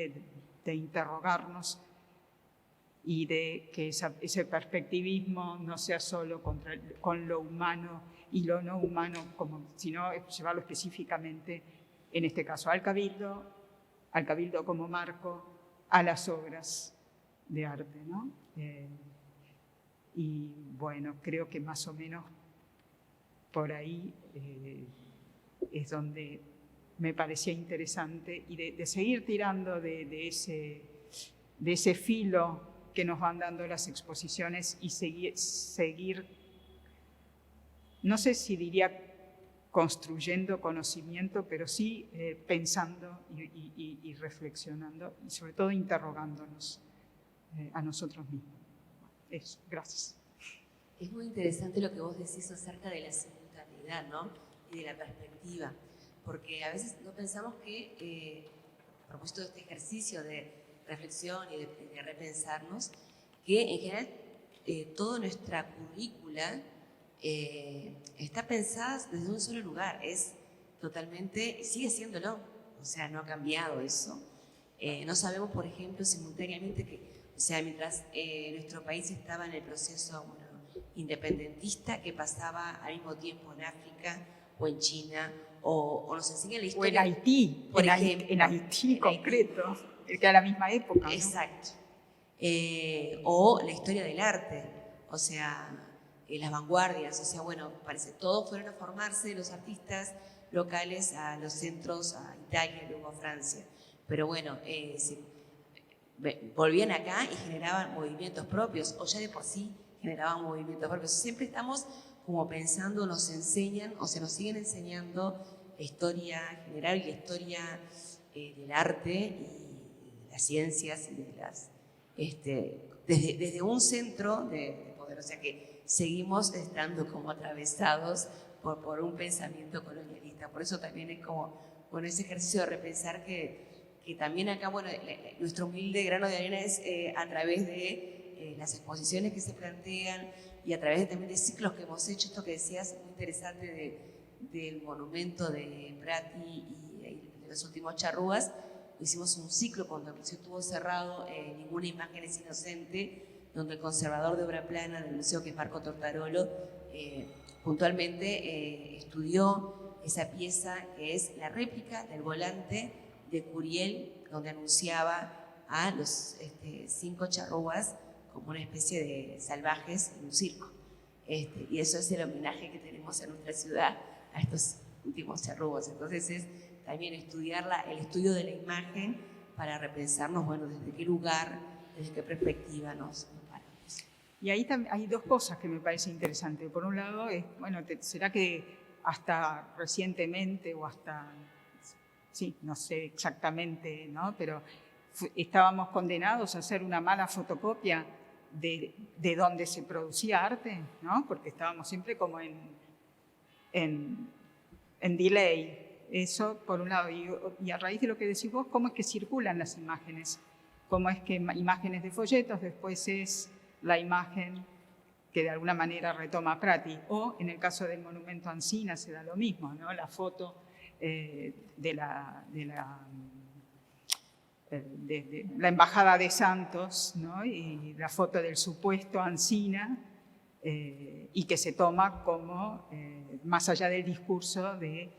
de interrogarnos y de que ese perspectivismo no sea solo con lo humano y lo no humano, sino llevarlo específicamente, en este caso, al cabildo como marco, a las obras de arte, ¿no? Y bueno, creo que más o menos por ahí es donde me parecía interesante, y de seguir tirando de ese filo que nos van dando las exposiciones y seguir, no sé si diría construyendo conocimiento, pero sí pensando y reflexionando, y sobre todo interrogándonos a nosotros mismos. Eso, gracias. Es muy interesante lo que vos decís acerca de la simultaneidad, ¿no? Y de la perspectiva, porque a veces no pensamos que, a propósito de este ejercicio de reflexión y de repensarnos, que en general toda nuestra currícula está pensada desde un solo lugar, es totalmente, sigue siéndolo, o sea, no ha cambiado eso. No sabemos, por ejemplo, simultáneamente que, o sea, mientras nuestro país estaba en el proceso independentista, que pasaba al mismo tiempo en África o en China, o nos enseña la historia. O en Haití, por ejemplo, en Haití concreto, que a la misma época, ¿no? Exacto. O la historia del arte, o sea, las vanguardias, o sea, bueno, parece, todos fueron a formarse los artistas locales a los centros, a Italia y luego a Francia. Pero bueno, volvían acá y generaban movimientos propios, o ya de por sí generaban movimientos propios. Siempre estamos como pensando, nos enseñan, o sea, nos siguen enseñando la historia general y la historia del arte y de las ciencias y de las, desde un centro de poder, o sea que seguimos estando como atravesados por un pensamiento colonialista. Por eso también es como, bueno, ese ejercicio de repensar que también acá, bueno, nuestro humilde grano de arena es a través de las exposiciones que se plantean y a través también de ciclos que hemos hecho, esto que decías, muy interesante del monumento de Prati y de los últimos charrúas. Hicimos un ciclo cuando el museo estuvo cerrado, Ninguna imagen es inocente, donde el conservador de obra plana del museo, que es Marco Tortarolo, puntualmente estudió esa pieza que es la réplica del volante de Curiel, donde anunciaba a los 5 charrúas como una especie de salvajes en un circo. Y eso es el homenaje que tenemos en nuestra ciudad a estos últimos charrúas. Entonces es también estudiar el estudio de la imagen para repensarnos, bueno, desde qué lugar, desde qué perspectiva nos paramos. Y ahí hay dos cosas que me parece interesante. Por un lado, bueno, ¿será que hasta recientemente o hasta, sí, no sé exactamente, ¿no? Pero estábamos condenados a hacer una mala fotocopia de donde se producía arte, ¿no? Porque estábamos siempre como en delay. Eso, por un lado. Y a raíz de lo que decís vos, ¿cómo es que circulan las imágenes? ¿Cómo es que imágenes de folletos después es la imagen que de alguna manera retoma Prati? O en el caso del monumento a Ancina se da lo mismo, ¿no? La foto de la embajada de Santos, ¿no? Y la foto del supuesto Ancina, y que se toma como, más allá del discurso de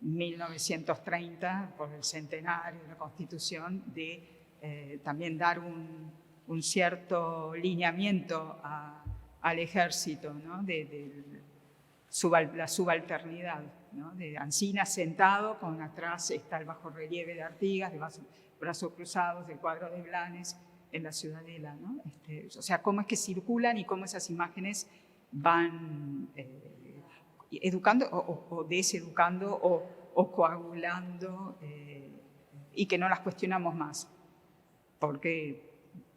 1930, por el centenario de la Constitución, de también dar un cierto lineamiento al ejército, ¿no? La subalternidad, ¿no? De Ancina sentado, con atrás está el bajorrelieve de Artigas, de brazos cruzados, del cuadro de Blanes en la Ciudadela, ¿no? O sea, cómo es que circulan y cómo esas imágenes van educando o deseducando o coagulando, y que no las cuestionamos más, porque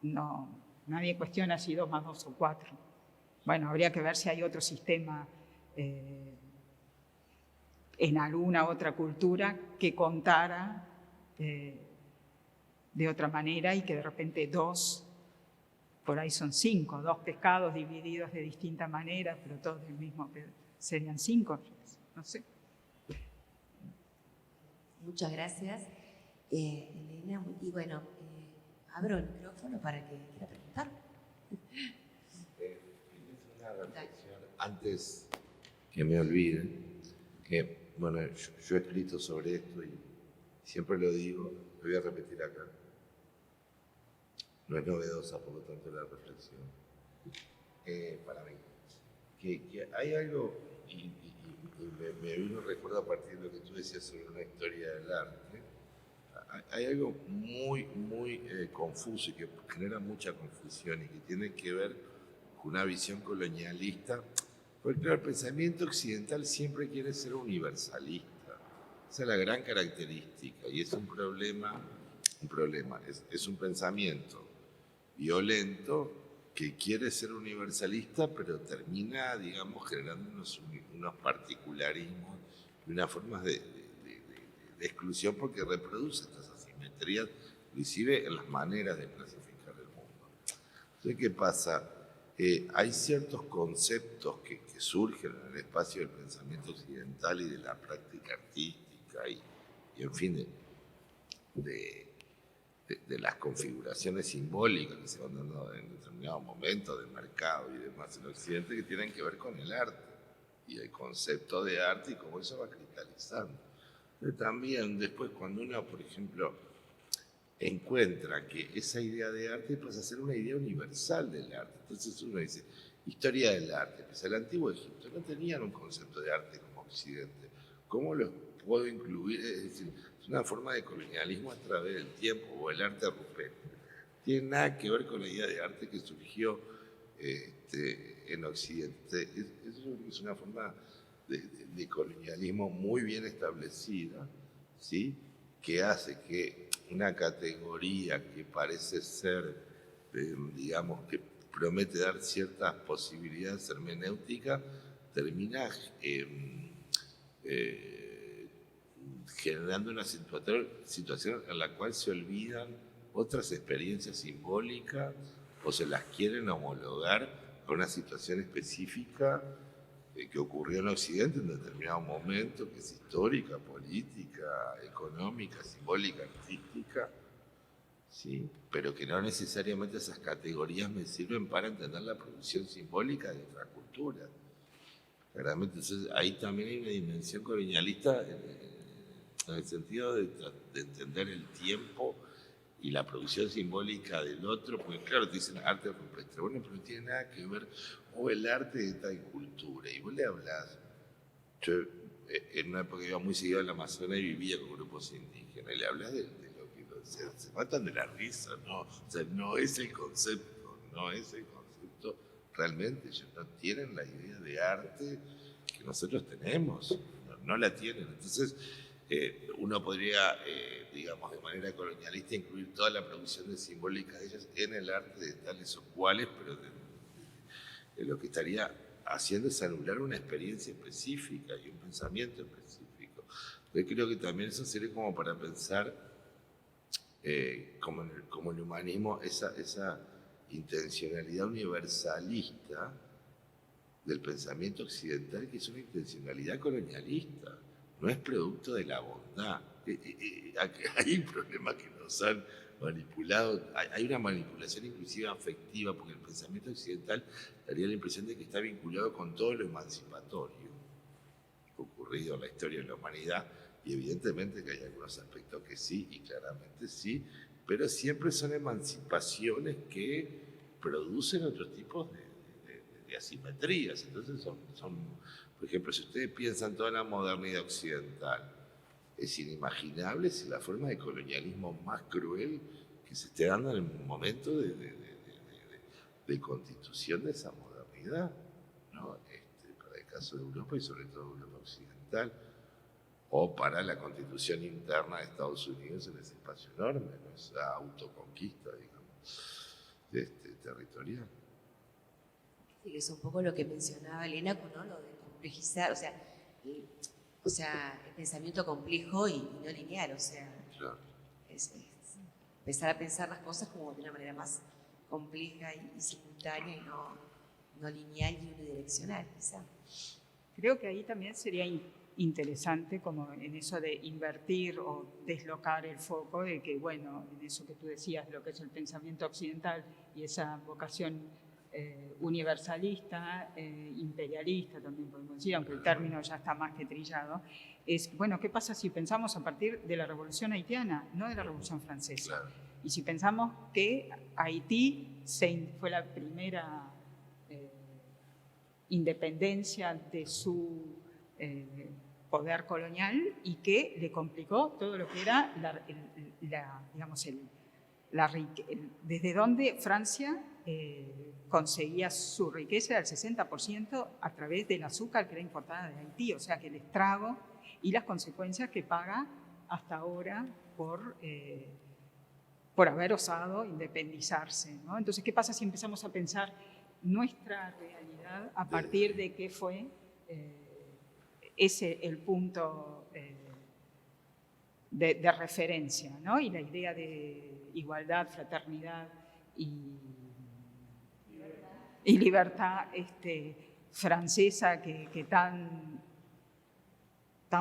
nadie cuestiona si 2 más 2 o 4. Bueno, habría que ver si hay otro sistema en alguna otra cultura que contara de otra manera, y que de repente 2, por ahí son 5, 2 pescados divididos de distinta manera, pero todos del mismo, serían 5, no sé. Muchas gracias, Elena. Y bueno, abro el micrófono para que quiera preguntar. Una reflexión antes que me olvide, que bueno, yo he escrito sobre esto y siempre lo digo, lo voy a repetir acá. No es novedosa, por lo tanto, la reflexión. Para mí, que hay algo, y me vino un recuerdo a partir de lo que tú decías sobre una historia del arte. Hay algo muy confuso y que genera mucha confusión y que tiene que ver con una visión colonialista, porque claro, el pensamiento occidental siempre quiere ser universalista. Esa es la gran característica y es un problema, es un pensamiento violento que quiere ser universalista, pero termina, digamos, generando unos particularismos y unas formas de exclusión porque reproduce estas asimetrías, inclusive en las maneras de clasificar el mundo. Entonces, ¿qué pasa? Hay ciertos conceptos que surgen en el espacio del pensamiento occidental y de la práctica artística y en fin, de las configuraciones simbólicas que se van dando en determinados momentos de mercado y demás en Occidente, que tienen que ver con el arte y el concepto de arte y cómo eso va cristalizando. Pero también después cuando uno, por ejemplo, encuentra que esa idea de arte pasa a ser una idea universal del arte. Entonces uno dice, historia del arte. Pues el antiguo Egipto no tenían un concepto de arte como Occidente. ¿Cómo los puedo incluir? Es decir, es una forma de colonialismo a través del tiempo, o el arte rupestre. Tiene nada que ver con la idea de arte que surgió en Occidente. Es una forma de colonialismo muy bien establecida, ¿sí? Que hace que una categoría que parece ser, digamos, que promete dar ciertas posibilidades hermenéuticas, termina generando una situación en la cual se olvidan otras experiencias simbólicas o se las quieren homologar con una situación específica que ocurrió en Occidente en determinado momento, que es histórica, política, económica, simbólica, artística, ¿sí? Pero que no necesariamente esas categorías me sirven para entender la producción simbólica de otra cultura. Claramente, entonces ahí también hay una dimensión colonialista en el sentido de entender el tiempo y la producción simbólica del otro, porque claro, te dicen arte rupestre, bueno, pero no tiene nada que ver, o el arte de tal cultura, y vos le hablás. Yo en una época iba muy seguido al Amazonas y vivía con grupos indígenas, y le hablas de lo que se matan de la risa, ¿no? O sea, no es el concepto, realmente ellos no tienen la idea de arte que nosotros tenemos, no la tienen. Entonces, uno podría, digamos, de manera colonialista incluir toda la producción de simbólica de ellas en el arte de tales o cuales, pero lo que estaría haciendo es anular una experiencia específica y un pensamiento específico. Yo creo que también eso sirve como para pensar, como el humanismo, esa intencionalidad universalista del pensamiento occidental, que es una intencionalidad colonialista. No es producto de la bondad. Hay un problema que nos han manipulado, hay una manipulación inclusive afectiva, porque el pensamiento occidental daría la impresión de que está vinculado con todo lo emancipatorio ocurrido en la historia de la humanidad, y evidentemente que hay algunos aspectos que sí, y claramente sí, pero siempre son emancipaciones que producen otros tipos de asimetrías. Entonces son, por ejemplo, si ustedes piensan toda la modernidad occidental, es inimaginable si la forma de colonialismo más cruel que se esté dando en el momento de constitución de esa modernidad, ¿no? Para el caso de Europa y sobre todo Europa occidental, o para la constitución interna de Estados Unidos en ese espacio enorme, ¿no? Esa autoconquista, digamos, territorial. Sí, que es un poco lo que mencionaba Elena, ¿no? Lo de complejizar, o sea, el pensamiento complejo y no lineal, o sea, Claro. es empezar a pensar las cosas como de una manera más compleja y simultánea y no lineal y unidireccional, quizá. Creo que ahí también sería interesante como en eso de invertir o deslocar el foco de que, bueno, en eso que tú decías, lo que es el pensamiento occidental y esa vocación universalista, imperialista también podemos decir, aunque el término ya está más que trillado, es, bueno, ¿qué pasa si pensamos a partir de la Revolución Haitiana, no de la Revolución Francesa? Claro. Y si pensamos que Haití fue la primera independencia de su poder colonial y que le complicó todo lo que era desde donde Francia conseguía su riqueza del 60% a través del azúcar que era importada de Haití, o sea que el estrago y las consecuencias que paga hasta ahora por haber osado independizarse, ¿no? Entonces, ¿qué pasa si empezamos a pensar nuestra realidad a partir de qué fue ese el punto de referencia, ¿no? Y la idea de igualdad, fraternidad y libertad francesa que tan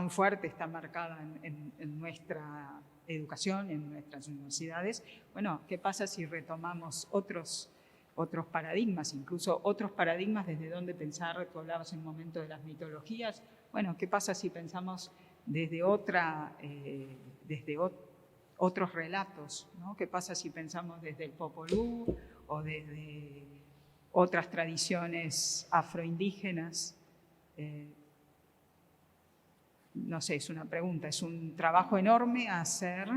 fuerte está marcada en nuestra educación, en nuestras universidades. Bueno, ¿qué pasa si retomamos otros paradigmas, incluso otros paradigmas desde donde pensar? Tú hablabas en un momento de las mitologías. Bueno, ¿qué pasa si pensamos desde otros relatos, ¿no? ¿Qué pasa si pensamos desde el Popol Vuh o desde otras tradiciones afroindígenas? No sé, es una pregunta, es un trabajo enorme a hacer.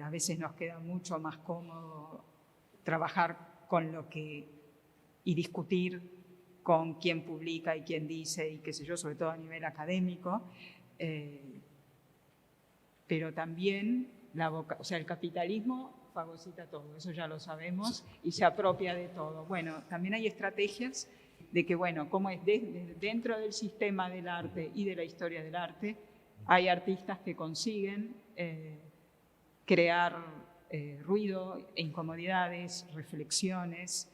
A veces nos queda mucho más cómodo trabajar con lo que y discutir con quién publica y quién dice y qué sé yo, sobre todo a nivel académico, pero también el capitalismo fagocita todo, eso ya lo sabemos, y se apropia de todo. Bueno, también hay estrategias de que, bueno, como es dentro del sistema del arte y de la historia del arte, hay artistas que consiguen crear ruido, incomodidades, reflexiones,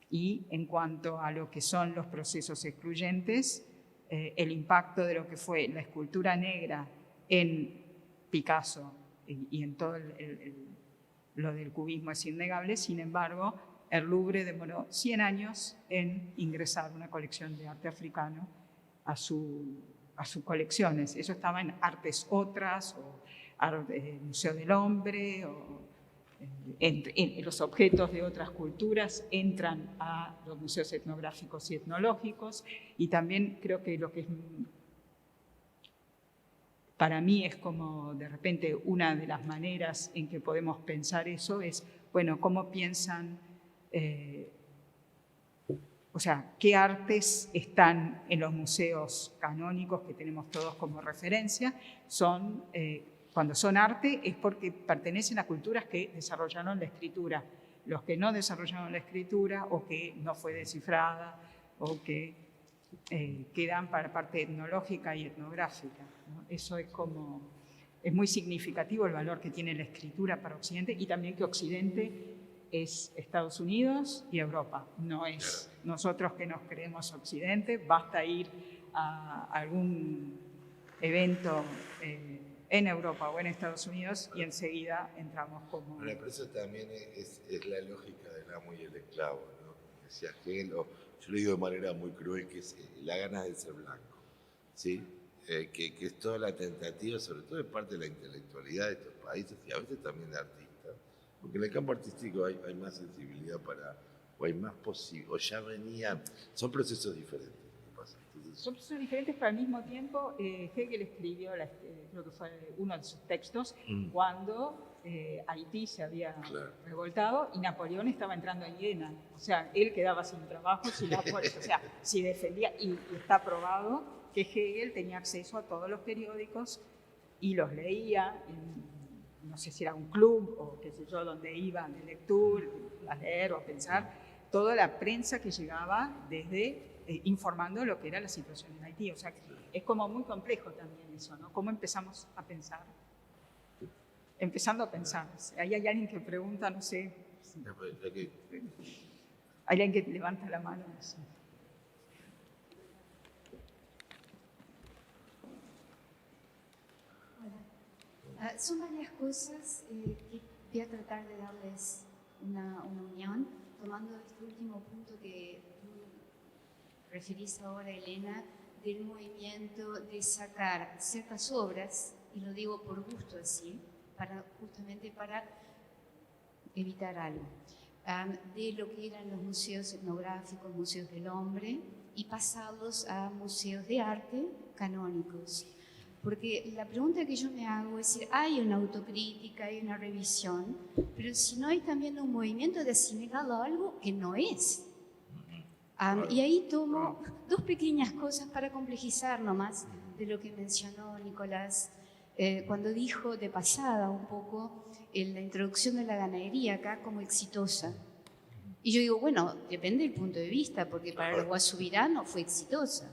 y en cuanto a lo que son los procesos excluyentes, el impacto de lo que fue la escultura negra en Picasso y en todo lo del cubismo es innegable. Sin embargo, el Louvre demoró 100 años en ingresar una colección de arte africano a sus colecciones. Eso estaba en Artes Otras, o Museo del Hombre, o los objetos de otras culturas entran a los museos etnográficos y etnológicos. Y también creo que lo que es, para mí es como de repente una de las maneras en que podemos pensar eso es, bueno, cómo piensan, o sea, qué artes están en los museos canónicos que tenemos todos como referencia. Cuando son arte es porque pertenecen a culturas que desarrollaron la escritura. Los que no desarrollaron la escritura o que no fue descifrada o que quedan para parte etnológica y etnográfica, ¿no? Eso es muy significativo el valor que tiene la escritura para Occidente, y también que Occidente es Estados Unidos y Europa. No es nosotros que nos creemos Occidente, basta ir a algún evento en Europa o en Estados Unidos y enseguida entramos como... Bueno, pero eso también es la lógica del amo y el esclavo, ¿no? Como decía Hegel, yo lo digo de manera muy cruel, que es la ganas de ser blanco, ¿sí? Que es toda la tentativa, sobre todo de parte de la intelectualidad de estos países y a veces también de artistas, porque en el campo artístico hay más sensibilidad o hay más posible, o ya venían, son procesos diferentes. Son procesos diferentes, pero al mismo tiempo Hegel escribió, creo que fue uno de sus textos, cuando Haití se había revoltado y Napoleón estaba entrando en Viena. O sea, él quedaba sin trabajo, si defendía, y está probado que Hegel tenía acceso a todos los periódicos y los leía no sé si era un club o qué sé yo, donde iban de lectura, a leer o a pensar, toda la prensa que llegaba desde... informando lo que era la situación en Haití. O sea, es como muy complejo también eso, ¿no? ¿Cómo empezamos a pensar? Empezando a pensar. Ahí hay alguien que pregunta, no sé. Hay alguien que levanta la mano. No sé. Son varias cosas que voy a tratar de darles una unión, tomando este último punto que tú referís ahora, Elena, del movimiento de sacar ciertas obras, y lo digo por gusto así, justamente para evitar algo, de lo que eran los museos etnográficos, museos del hombre, y pasarlos a museos de arte canónicos. Porque la pregunta que yo me hago es decir, hay una autocrítica, hay una revisión, pero si no hay también un movimiento de asimilarlo a algo que no es. Y ahí tomo dos pequeñas cosas para complejizar nomás de lo que mencionó Nicolás cuando dijo de pasada un poco la introducción de la ganadería acá como exitosa. Y yo digo, bueno, depende del punto de vista, porque para los guasubiranos fue exitosa,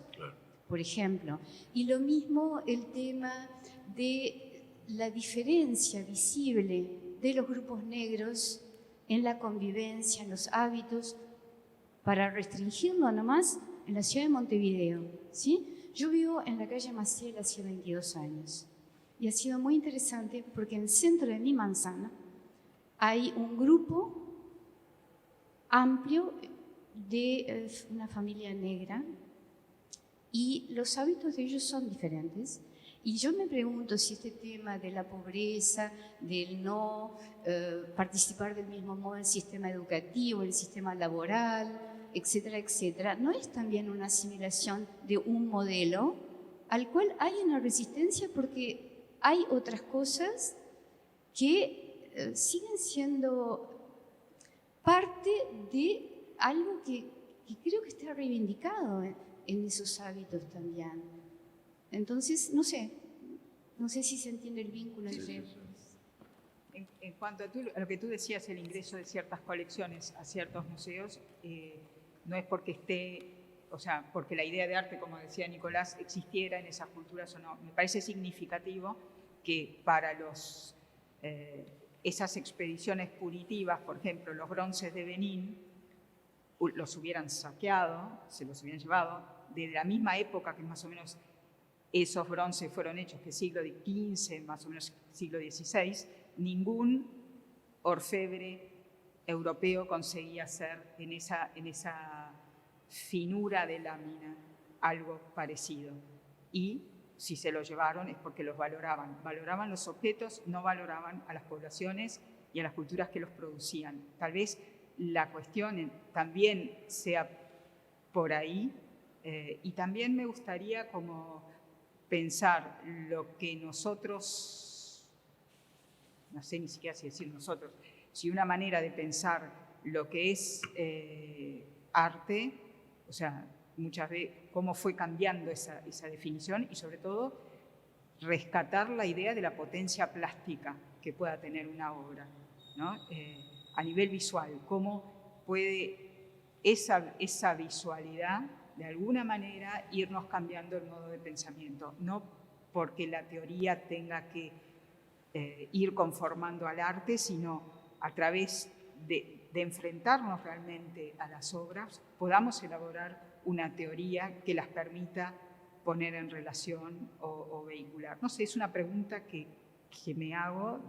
por ejemplo. Y lo mismo el tema de la diferencia visible de los grupos negros en la convivencia, en los hábitos, para restringirlo nomás en la ciudad de Montevideo, ¿sí? Yo vivo en la calle Maciel hace 22 años y ha sido muy interesante porque en el centro de mi manzana hay un grupo amplio de una familia negra y los hábitos de ellos son diferentes. Y yo me pregunto si este tema de la pobreza, del no participar del mismo modo en el sistema educativo, en el sistema laboral, etcétera, etcétera, ¿no es también una asimilación de un modelo al cual hay una resistencia porque hay otras cosas que siguen siendo parte de algo que creo que está reivindicado en esos hábitos también? Entonces, no sé si se entiende el vínculo entre... En cuanto a lo que tú decías, el ingreso de ciertas colecciones a ciertos museos, no es porque porque la idea de arte, como decía Nicolás, existiera en esas culturas o no. Me parece significativo que para esas expediciones punitivas, por ejemplo, los bronces de Benín, los hubieran saqueado, se los hubieran llevado, de la misma época que más o menos esos bronces fueron hechos, que siglo XV, más o menos siglo XVI, ningún orfebre europeo conseguía hacer en esa finura de lámina algo parecido. Y si se lo llevaron es porque los valoraban. Valoraban los objetos, no valoraban a las poblaciones y a las culturas que los producían. Tal vez la cuestión también sea por ahí, y también me gustaría como pensar lo que nosotros, no sé ni siquiera si decir nosotros, si una manera de pensar lo que es arte, o sea, muchas veces cómo fue cambiando esa definición y sobre todo rescatar la idea de la potencia plástica que pueda tener una obra, ¿no? A nivel visual, cómo puede esa visualidad de alguna manera irnos cambiando el modo de pensamiento, no porque la teoría tenga que ir conformando al arte, sino a través de enfrentarnos realmente a las obras, podamos elaborar una teoría que las permita poner en relación o vehicular. No sé, es una pregunta que me hago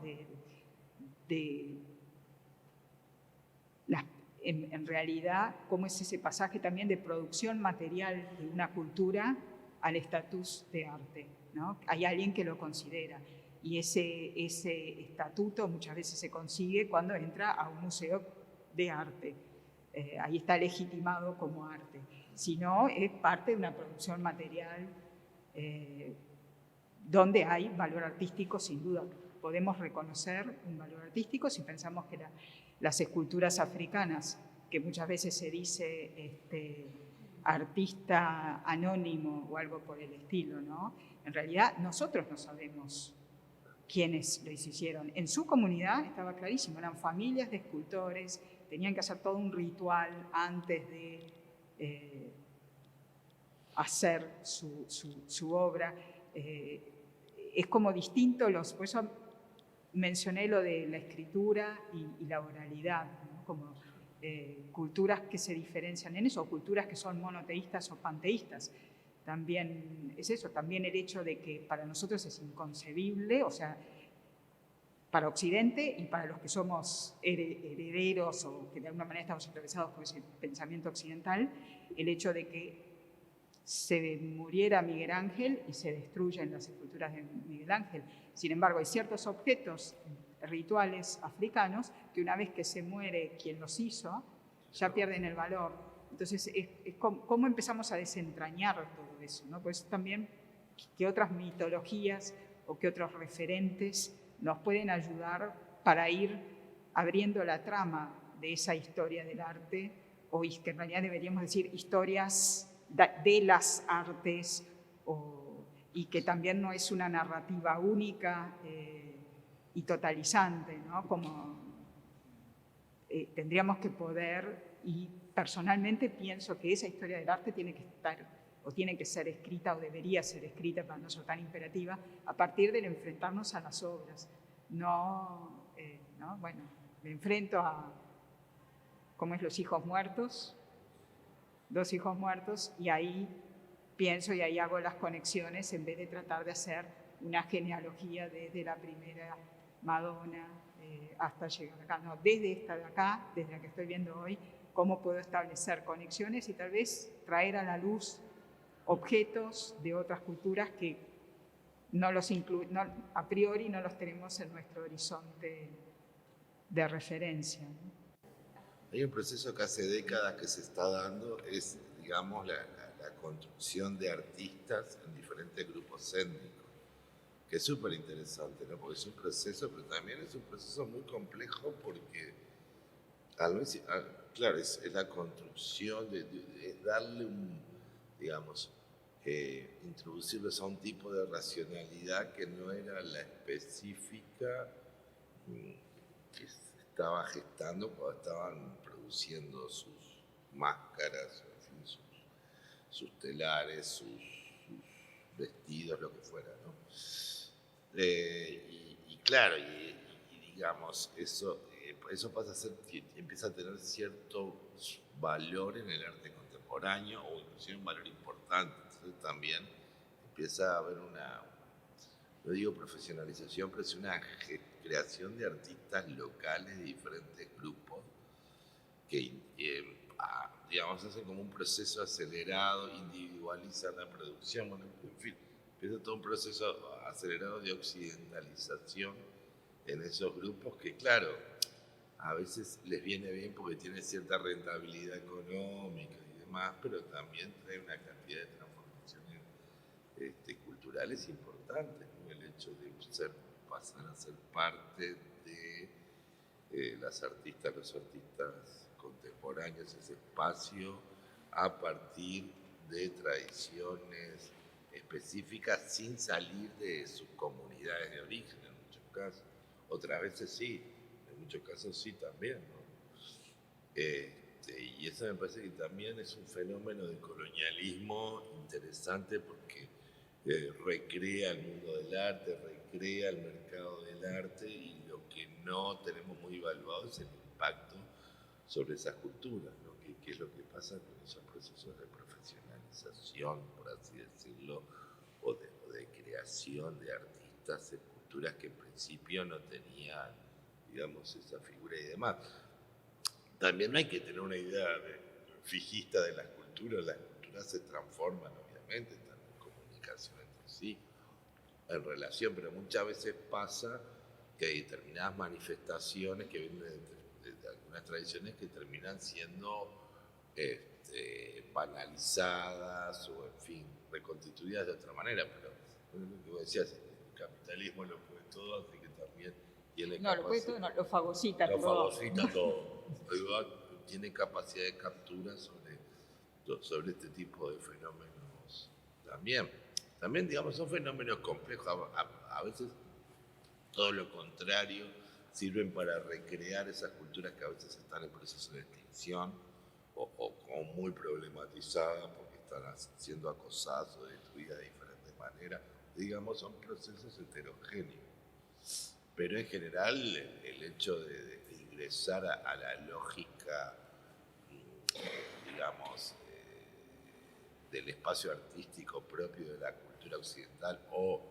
en realidad, cómo es ese pasaje también de producción material de una cultura al estatus de arte, ¿no? Hay alguien que lo considera y ese estatuto muchas veces se consigue cuando entra a un museo de arte. Ahí está legitimado como arte. Si no, es parte de una producción material donde hay valor artístico, sin duda. Podemos reconocer un valor artístico si pensamos que las esculturas africanas, que muchas veces se dice artista anónimo o algo por el estilo, ¿no? En realidad nosotros no sabemos quiénes lo hicieron. En su comunidad estaba clarísimo, eran familias de escultores, tenían que hacer todo un ritual antes de hacer su obra. Es como distinto, por eso mencioné lo de la escritura y la oralidad, ¿no? Como culturas que se diferencian en eso, o culturas que son monoteístas o panteístas. También es eso, también el hecho de que para nosotros es inconcebible, o sea, para Occidente y para los que somos herederos o que de alguna manera estamos atravesados por ese pensamiento occidental, el hecho de que se muriera Miguel Ángel y se destruyen las esculturas de Miguel Ángel. Sin embargo, hay ciertos objetos rituales africanos que una vez que se muere quien los hizo, ya pierden el valor. Entonces, es cómo empezamos a desentrañar todo eso, ¿no? Pues también que otras mitologías o que otros referentes nos pueden ayudar para ir abriendo la trama de esa historia del arte, o que en realidad deberíamos decir historias de las artes, y que también no es una narrativa única y totalizante, ¿no? Como tendríamos que poder, y personalmente pienso que esa historia del arte tiene que estar o tiene que ser escrita o debería ser escrita, para no ser tan imperativa, a partir del enfrentarnos a las obras. Bueno, me enfrento a, ¿cómo es? Los hijos muertos, 2 hijos muertos, y ahí pienso y ahí hago las conexiones en vez de tratar de hacer una genealogía desde la primera Madonna hasta llegar acá. No, desde esta de acá, desde la que estoy viendo hoy, cómo puedo establecer conexiones y tal vez traer a la luz objetos de otras culturas que a priori no los tenemos en nuestro horizonte de referencia, ¿no? Hay un proceso que hace décadas que se está dando, es, digamos, la construcción de artistas en diferentes grupos étnicos, que es súper interesante, ¿no? Porque es un proceso, pero también es un proceso muy complejo porque, claro, es la construcción, es darle digamos, introducirlos a un tipo de racionalidad que no era la específica que se estaba gestando cuando estaban produciendo sus máscaras, en fin, sus telares, sus vestidos, lo que fuera, ¿no? Y claro, digamos, eso pasa a ser, empieza a tener cierto valor en el arte contemporáneo, o inclusive un valor importante. Entonces también empieza a haber no digo profesionalización, pero es una creación de artistas locales de diferentes grupos que, digamos, hacen como un proceso acelerado, individualizan la producción, bueno, en fin, empieza todo un proceso acelerado de occidentalización en esos grupos que, claro, a veces les viene bien porque tiene cierta rentabilidad económica y demás, pero también trae una cantidad de transformaciones culturales importantes, ¿no? El hecho de pasar a ser parte de los artistas contemporáneos, ese espacio a partir de tradiciones específicas sin salir de sus comunidades de origen en muchos casos. Otras veces sí, en muchos casos sí también, ¿no? Y eso me parece que también es un fenómeno de colonialismo interesante porque recrea el mundo del arte, recrea el mercado del arte, y lo que no tenemos muy evaluado es el impacto sobre esas culturas, ¿no? ¿Qué es lo que pasa con esos procesos de profesionalización, por así decirlo, o de creación de artistas en culturas que en principio no tenían, digamos, esa figura y demás? También no hay que tener una idea fijista de las culturas se transforman, obviamente, están en comunicación entre sí, en relación, pero muchas veces pasa que hay determinadas manifestaciones que vienen de algunas tradiciones que terminan siendo banalizadas o, en fin, reconstituidas de otra manera, pero lo que vos decías, el capitalismo lo puede todo, así que también tiene lo puede todo, lo fagocita lo todo. fagocita todo. Tiene capacidad de captura sobre este tipo de fenómenos también. También, digamos, son fenómenos complejos. A veces todo lo contrario, sirven para recrear esas culturas que a veces están en proceso de extinción o muy problematizadas porque están siendo acosadas o destruidas de diferentes maneras. Digamos, son procesos heterogéneos. Pero en general el hecho de ingresar a la lógica, digamos, del espacio artístico propio de la cultura occidental o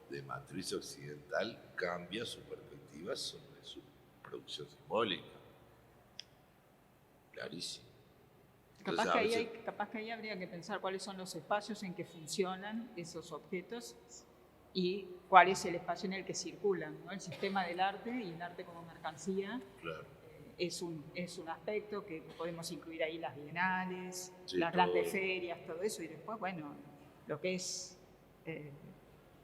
de matriz occidental cambia su perspectiva perspectiva sobre su producción simbólica. Clarísimo. Entonces, Capaz que ahí habría que pensar cuáles son los espacios en que funcionan esos objetos y cuál es el espacio en el que circulan, ¿no? El sistema del arte y el arte como mercancía. claro. Es un aspecto que podemos incluir ahí las bienales, Sí, las todo. grandes ferias, todo eso, y después, bueno, lo que es...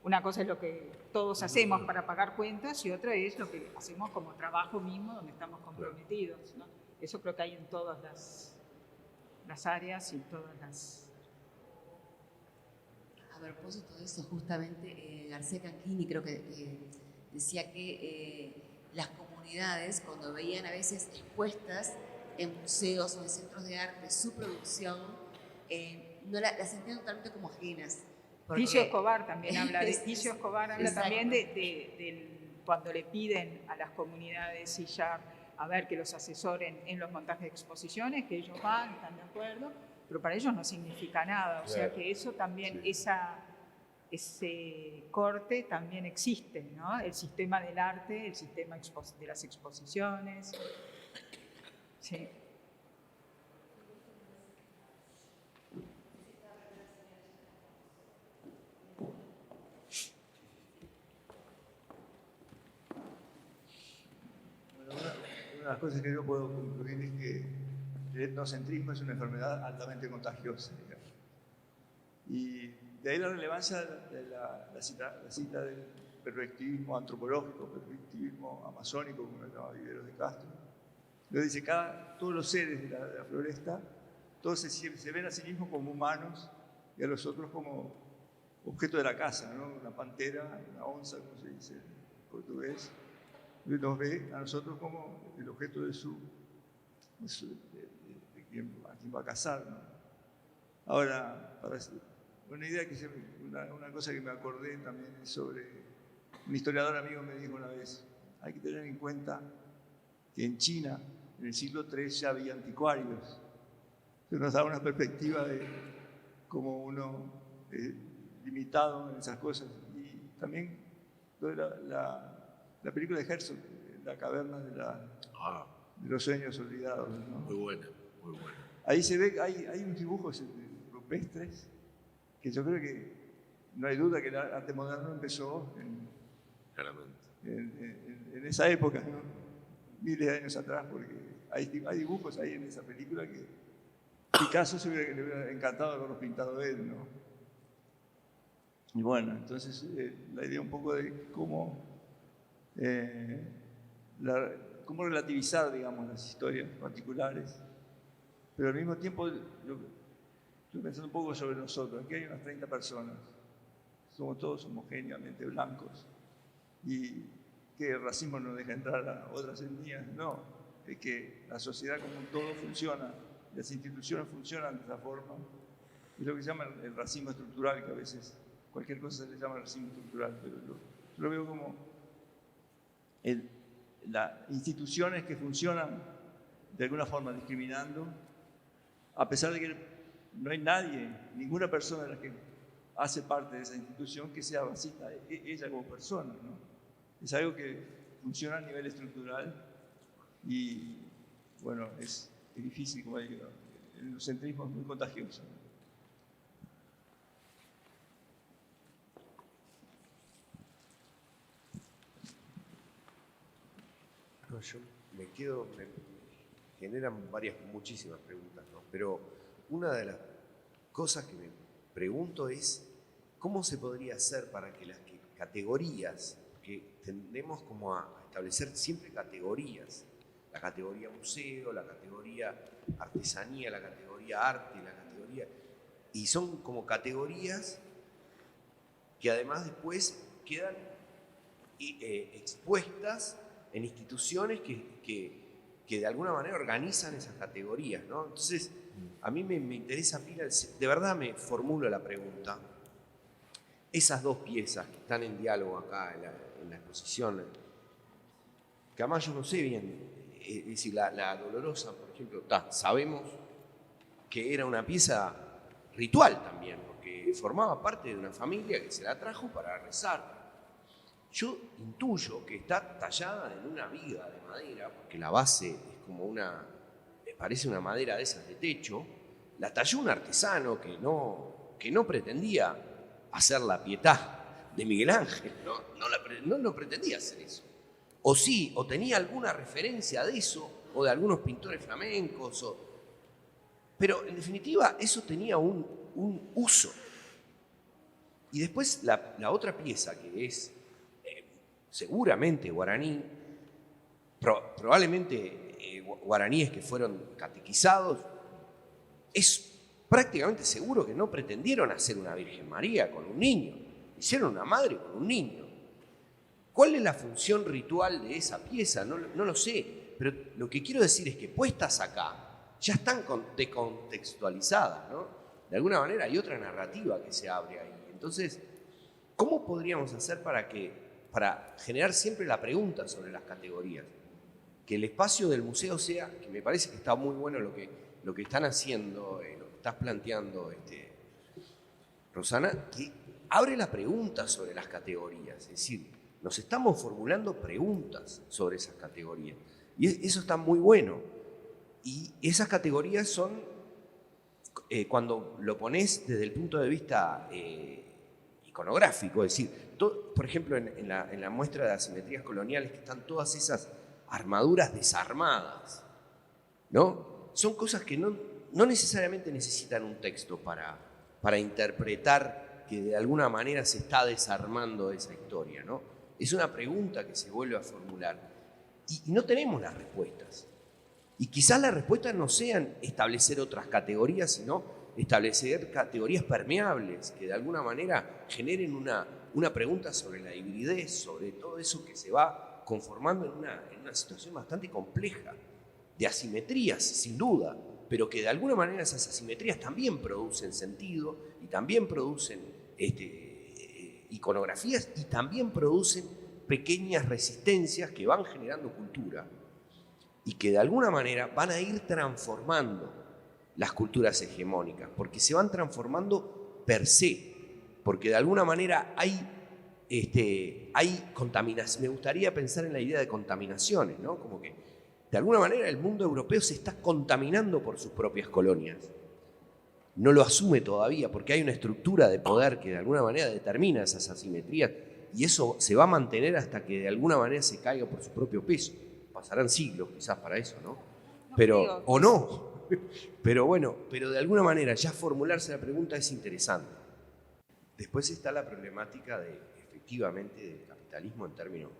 una cosa es lo que todos hacemos para pagar cuentas y otra es lo que hacemos como trabajo mismo, donde estamos comprometidos, ¿no? Eso creo que hay en todas las áreas y todas las... A propósito de eso, justamente García Canchini creo que decía que las comunidades, cuando veían a veces expuestas en museos o en centros de arte su producción, no la sentían totalmente como ajenas. Ticio Escobar también habla de... Es- Ticio Escobar habla exacto. también cuando le piden a las comunidades Sillar a ver que los asesoren en los montajes de exposiciones, que ellos van, están de acuerdo, pero para ellos no significa nada. O sea que eso también, ese corte también existe, ¿no? El sistema del arte, el sistema de las exposiciones. Sí. Una de las cosas que yo puedo concluir es que el etnocentrismo es una enfermedad altamente contagiosa, digamos. Y de ahí la relevancia de la cita del perspectivismo antropológico, perspectivismo amazónico, como lo llama Viveros de Castro. Lo dice, todos los seres de la floresta, todos se ven a sí mismos como humanos y a los otros como objeto de la caza, ¿no? Una pantera, una onza, como se dice en portugués, nos ve a nosotros como el objeto de a quien va a cazar, ¿no? Ahora, una cosa que me acordé también es sobre un historiador amigo me dijo una vez, hay que tener en cuenta que en China, en el siglo III, ya había anticuarios. Eso nos da una perspectiva de cómo uno es limitado en esas cosas. Y también la película de Herzog, La caverna de los sueños olvidados, ¿no? Muy buena, muy buena. Ahí se ve, hay unos dibujos rupestres que yo creo que no hay duda que el arte moderno empezó Claramente. en esa época, ¿no? Miles de años atrás, porque hay dibujos ahí en esa película que Picasso le hubiera encantado haberlos pintado él, ¿no? Y bueno, entonces la idea un poco de cómo relativizar, digamos, las historias particulares, pero al mismo tiempo yo estoy pensando un poco sobre nosotros. Aquí hay unas 30 personas, somos todos homogéneamente blancos, y que el racismo no deja entrar a otras etnias, no, es que la sociedad como un todo funciona, las instituciones funcionan de esa forma, es lo que se llama el racismo estructural, que a veces cualquier cosa se le llama racismo estructural, pero yo lo veo como las instituciones que funcionan de alguna forma discriminando, a pesar de que no hay nadie, ninguna persona de la que hace parte de esa institución que sea racista, ella como persona, ¿no? Es algo que funciona a nivel estructural y, bueno, es difícil, como digo, el etnocentrismo es muy contagioso. No, yo me generan muchísimas preguntas, ¿no? Pero una de las cosas que me pregunto es cómo se podría hacer para que las categorías, que tendemos como a establecer siempre categorías, la categoría museo, la categoría artesanía, la categoría arte, la categoría... Y son como categorías que además después quedan expuestas en instituciones que de alguna manera organizan esas categorías, ¿no? Entonces, a mí me interesa, de verdad me formulo la pregunta, esas dos piezas que están en diálogo acá en la exposición, que además yo no sé bien, es decir, la Dolorosa, por ejemplo, sabemos que era una pieza ritual también, porque formaba parte de una familia que se la trajo para rezar. yo intuyo que está tallada en una viga de madera, porque la base es como parece una madera de esas de techo. La talló un artesano que no pretendía hacer la Pietà de Miguel Ángel, no pretendía hacer eso. O sí, o tenía alguna referencia de eso, o de algunos pintores flamencos, pero en definitiva eso tenía un uso. Y después la otra pieza, que es seguramente guaraní, probablemente guaraníes que fueron catequizados, es prácticamente seguro que no pretendieron hacer una Virgen María con un niño, hicieron una madre con un niño. ¿Cuál es la función ritual de esa pieza? No lo sé, pero lo que quiero decir es que puestas acá ya están decontextualizadas, ¿no? De alguna manera hay otra narrativa que se abre ahí. Entonces, ¿cómo podríamos hacer para generar siempre la pregunta sobre las categorías? Que el espacio del museo sea, que me parece que está muy bueno lo que están haciendo, lo que estás planteando, Rosana, que abre la pregunta sobre las categorías. Es decir, nos estamos formulando preguntas sobre esas categorías. Y eso está muy bueno. Y esas categorías son, cuando lo pones desde el punto de vista iconográfico, es decir, por ejemplo, en la muestra de asimetrías coloniales, que están todas esas armaduras desarmadas, ¿no? Son cosas que no necesariamente necesitan un texto para interpretar que de alguna manera se está desarmando esa historia, ¿no? Es una pregunta que se vuelve a formular y no tenemos las respuestas. Y quizás las respuestas no sean establecer otras categorías, sino establecer categorías permeables que de alguna manera generen una pregunta sobre la hibridez, sobre todo eso que se va conformando en una situación bastante compleja, de asimetrías, sin duda, pero que de alguna manera esas asimetrías también producen sentido y también producen iconografías y también producen pequeñas resistencias que van generando cultura y que de alguna manera van a ir transformando las culturas hegemónicas, porque se van transformando per se, porque de alguna manera hay contaminación. Me gustaría pensar en la idea de contaminaciones, ¿no? Como que de alguna manera el mundo europeo se está contaminando por sus propias colonias. No lo asume todavía porque hay una estructura de poder que de alguna manera determina esas asimetrías y eso se va a mantener hasta que de alguna manera se caiga por su propio peso. Pasarán siglos quizás para eso, ¿no? Pero, o no. Pero bueno, pero de alguna manera ya formularse la pregunta es interesante. Después está la problemática efectivamente del capitalismo en términos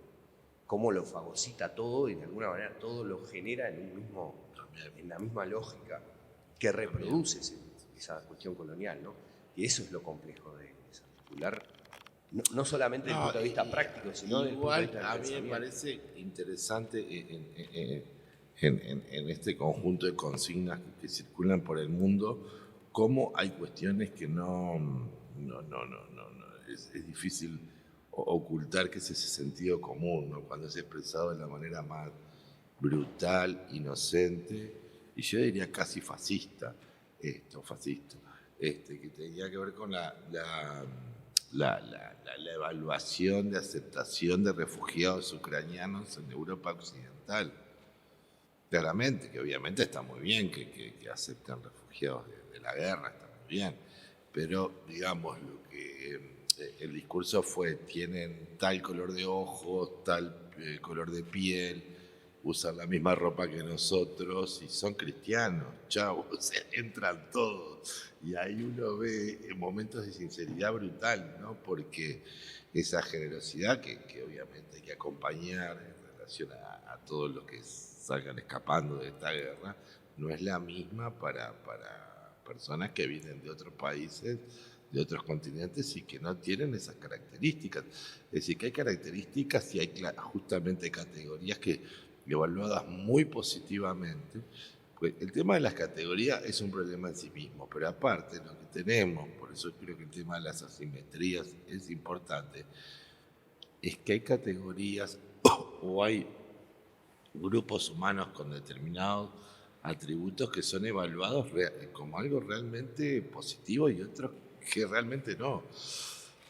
cómo lo fagocita todo y de alguna manera todo lo genera en la misma lógica que reproduce esa cuestión colonial, ¿no? Y eso es lo complejo de desarticular, no solamente desde el punto de vista práctico, sino desde el punto de vista del pensamiento. A mí me parece interesante en este conjunto de consignas que circulan por el mundo, cómo hay cuestiones que es difícil ocultar que es ese sentido común, ¿no? Cuando es expresado de la manera más brutal, inocente, y yo diría casi fascista, que tenía que ver con la evaluación de aceptación de refugiados ucranianos en Europa Occidental. Claramente, que obviamente está muy bien que acepten refugiados de la guerra, está muy bien, pero digamos lo que el discurso fue: tienen tal color de ojos, tal color de piel, usan la misma ropa que nosotros y son cristianos, chau, o sea, entran todos. Y ahí uno ve momentos de sinceridad brutal, ¿no? Porque esa generosidad que obviamente hay que acompañar en relación a todos los que salgan escapando de esta guerra, no es la misma para personas que vienen de otros países, de otros continentes y que no tienen esas características. Es decir, que hay características y hay justamente categorías que, evaluadas muy positivamente, pues el tema de las categorías es un problema en sí mismo, pero aparte lo que tenemos, por eso creo que el tema de las asimetrías es importante, es que hay categorías o hay grupos humanos con determinados atributos que son evaluados como algo realmente positivo y otros que realmente no.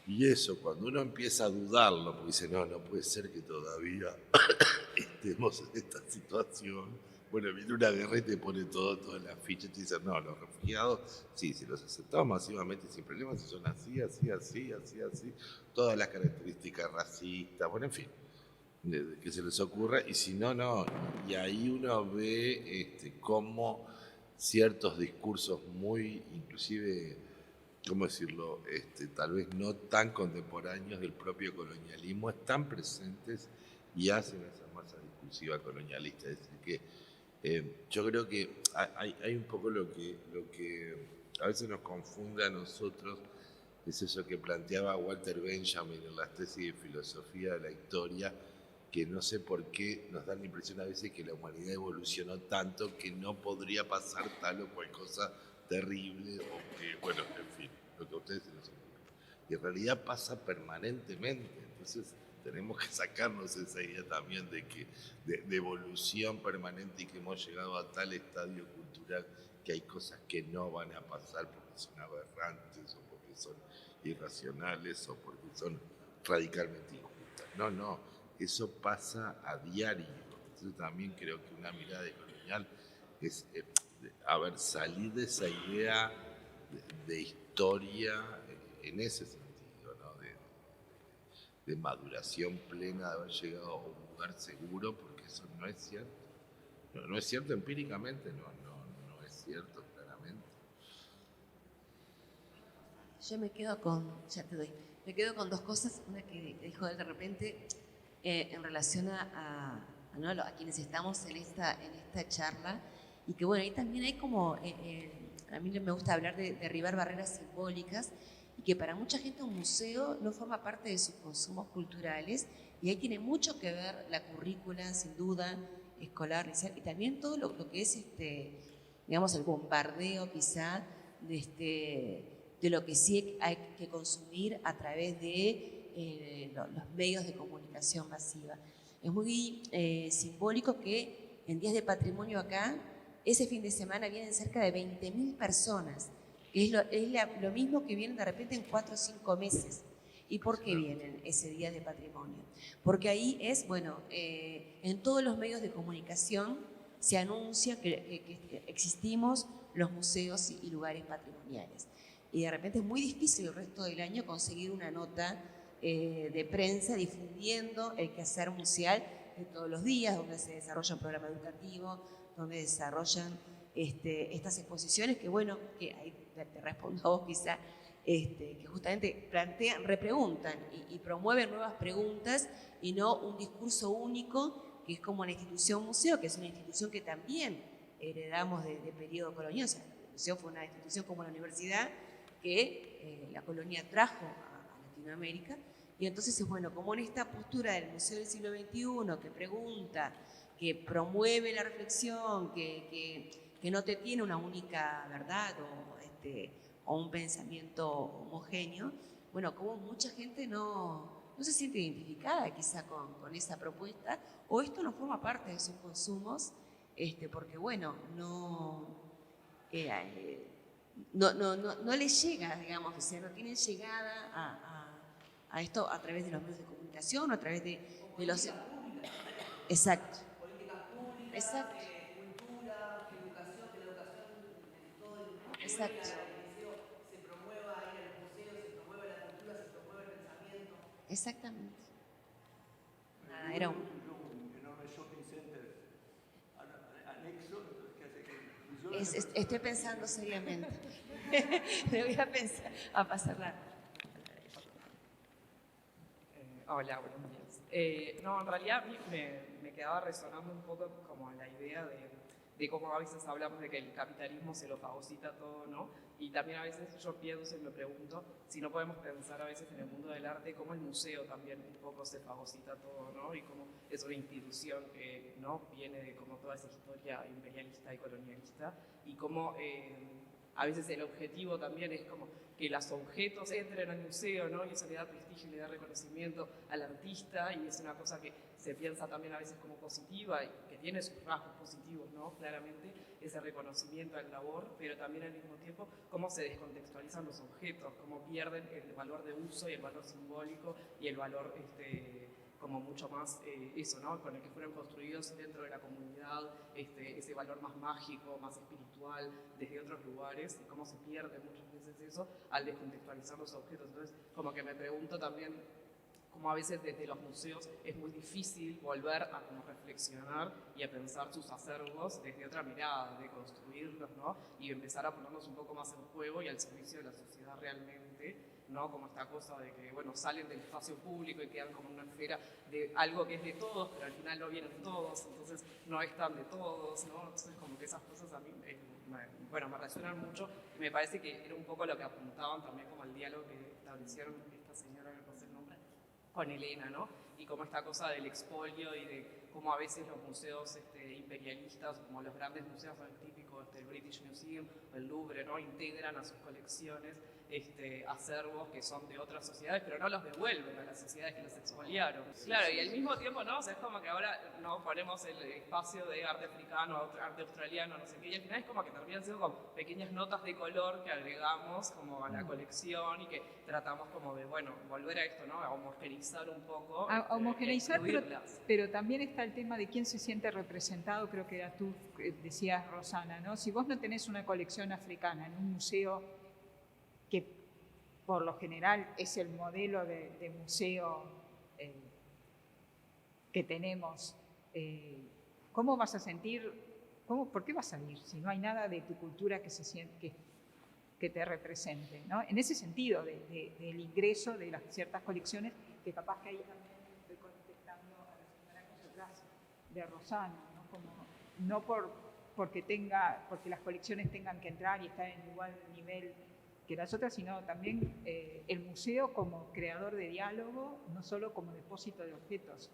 Y eso, cuando uno empieza a dudarlo, porque dice, no, no puede ser que todavía estemos en esta situación. Bueno, viene una guerra y te pone todas las fichas y te dicen, no, los refugiados, sí, si los aceptamos masivamente sin problemas, si son así, todas las características racistas, bueno, en fin, que se les ocurra, y si no, no. Y ahí uno ve cómo ciertos discursos muy, inclusive, ¿cómo decirlo?, tal vez no tan contemporáneos del propio colonialismo, están presentes y hacen esa masa discursiva colonialista. Es decir, que yo creo que hay un poco lo que a veces nos confunde a nosotros, es eso que planteaba Walter Benjamin en las tesis de filosofía de la historia, que no sé por qué nos da la impresión a veces que la humanidad evolucionó tanto que no podría pasar tal o cual cosa terrible, o que, bueno, en fin, lo que a ustedes se les ocurre. Y en realidad pasa permanentemente, entonces tenemos que sacarnos esa idea también de evolución permanente y que hemos llegado a tal estadio cultural que hay cosas que no van a pasar porque son aberrantes o porque son irracionales o porque son radicalmente injustas. No, no, eso pasa a diario. Entonces también creo que una mirada colonial es, salir de esa idea de historia en ese sentido, ¿no? De maduración plena, de haber llegado a un lugar seguro, porque eso no es cierto. No es cierto empíricamente, no es cierto claramente. Yo me quedo con, ya te doy, me quedo con dos cosas. Una que dijo él de repente en relación ¿no? a quienes estamos en esta charla, y que bueno, ahí también hay como, a mí me gusta hablar de derribar barreras simbólicas, y que para mucha gente un museo no forma parte de sus consumos culturales, y ahí tiene mucho que ver la currícula, sin duda, escolar, y también todo lo que es, digamos, el bombardeo quizá de lo que sí hay que consumir a través de los medios de comunicación masiva. Es muy simbólico que en Días de Patrimonio acá, ese fin de semana vienen cerca de 20.000 personas, que es lo mismo que vienen de repente en 4 o 5 meses. ¿Y por qué vienen ese Día de Patrimonio? Porque ahí es, bueno, en todos los medios de comunicación se anuncia que existimos los museos y lugares patrimoniales. Y de repente es muy difícil el resto del año conseguir una nota de prensa difundiendo el quehacer museal de todos los días, donde se desarrolla un programa educativo, donde desarrollan estas exposiciones que, bueno, que ahí te respondo a vos quizá, que justamente plantean, repreguntan y promueven nuevas preguntas y no un discurso único, que es como la institución museo, que es una institución que también heredamos de periodo colonial. O sea, el museo fue una institución como la universidad que la colonia trajo a Latinoamérica. Y entonces es bueno, como en esta postura del Museo del Siglo XXI, que pregunta, que promueve la reflexión, que no te tiene una única verdad o un pensamiento homogéneo, bueno, como mucha gente no se siente identificada quizá con esa propuesta, o esto no forma parte de sus consumos, porque bueno, no les llega, digamos, o sea, no tienen llegada a esto a través de los medios de comunicación o a través de los... Exacto. Políticas públicas, exacto. Cultura, educación, que la educación en todo el mundo, Exacto. se promueva ir a los museos, se promueva la cultura, se promueva el pensamiento. Exactamente. Nada, era un enorme shopping center anexo, ¿qué hace? Estoy pensando seriamente. Me voy a pensar, a pasarla. Hola, buenos días. No, en realidad a mí me quedaba resonando un poco como la idea de cómo a veces hablamos de que el capitalismo se lo fagocita todo, ¿no? Y también a veces yo pienso y me pregunto si no podemos pensar a veces en el mundo del arte cómo el museo también un poco se fagocita todo, ¿no? Y cómo es una institución que, ¿no?, viene de como toda esa historia imperialista y colonialista, y cómo a veces el objetivo también es como que los objetos entren al museo, ¿no? Y eso le da prestigio y le da reconocimiento al artista, y es una cosa que se piensa también a veces como positiva y que tiene sus rasgos positivos, ¿no? Claramente, ese reconocimiento al labor, pero también al mismo tiempo cómo se descontextualizan los objetos, cómo pierden el valor de uso y el valor simbólico y el valor como mucho más eso, ¿no? Con el que fueron construidos dentro de la comunidad, ese valor más mágico, más espiritual, desde otros lugares, y cómo se pierde muchas veces eso al descontextualizar los objetos. Entonces, como que me pregunto también cómo a veces desde los museos es muy difícil volver a como reflexionar y a pensar sus acervos desde otra mirada, de construirlos, ¿no? Y empezar a ponerlos un poco más en juego y al servicio de la sociedad realmente, ¿no? Como esta cosa de que, bueno, salen del espacio público y quedan como en una esfera de algo que es de todos, pero al final no vienen todos, entonces no están de todos, ¿no? Entonces como que esas cosas a mí, me resuenan mucho y me parece que era un poco lo que apuntaban también como al diálogo que establecieron esta señora, no sé el nombre, con Elena, ¿no? Y como esta cosa del expolio y de cómo a veces los museos imperialistas, como los grandes museos típicos, el British Museum, el Louvre, ¿no? Integran a sus colecciones acervos que son de otras sociedades, pero no los devuelven a las sociedades que los expoliaron. Claro, y al mismo tiempo, ¿no? O sea, es como que ahora no ponemos el espacio de arte africano, arte australiano, no sé qué, y al final es como que terminan siendo como pequeñas notas de color que agregamos como a la colección y que tratamos como de, bueno, volver a esto, ¿no? A homogeneizar un poco. A homogeneizar, incluirlas. pero también está el tema de quién se siente representado, creo que era tú, decías, Rosana, ¿no? Si vos no tenés una colección africana en un museo que por lo general es el modelo de museo que tenemos, ¿cómo vas a sentir, por qué vas a ir si no hay nada de tu cultura que, que te represente, ¿no? En ese sentido del ingreso de las ciertas colecciones, que capaz que ahí también estoy contestando a la señora que se atrás de Rosana, ¿no? Como, porque las colecciones tengan que entrar y estar en igual nivel que las otras, sino también el museo como creador de diálogo, no solo como depósito de objetos.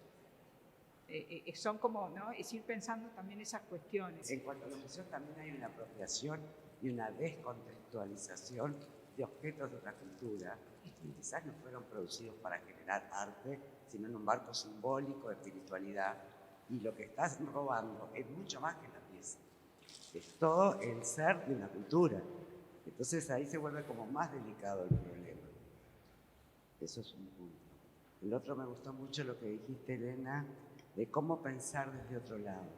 Son como, ¿no? Es ir pensando también esas cuestiones. En cuanto a los museos también hay una apropiación y una descontextualización de objetos de la cultura que quizás no fueron producidos para generar arte, sino en un marco simbólico de espiritualidad. Y lo que estás robando es mucho más que la pieza. Es todo el ser de una cultura. Entonces ahí se vuelve como más delicado el problema. Eso es un punto. El otro, me gustó mucho lo que dijiste, Elena, de cómo pensar desde otro lado.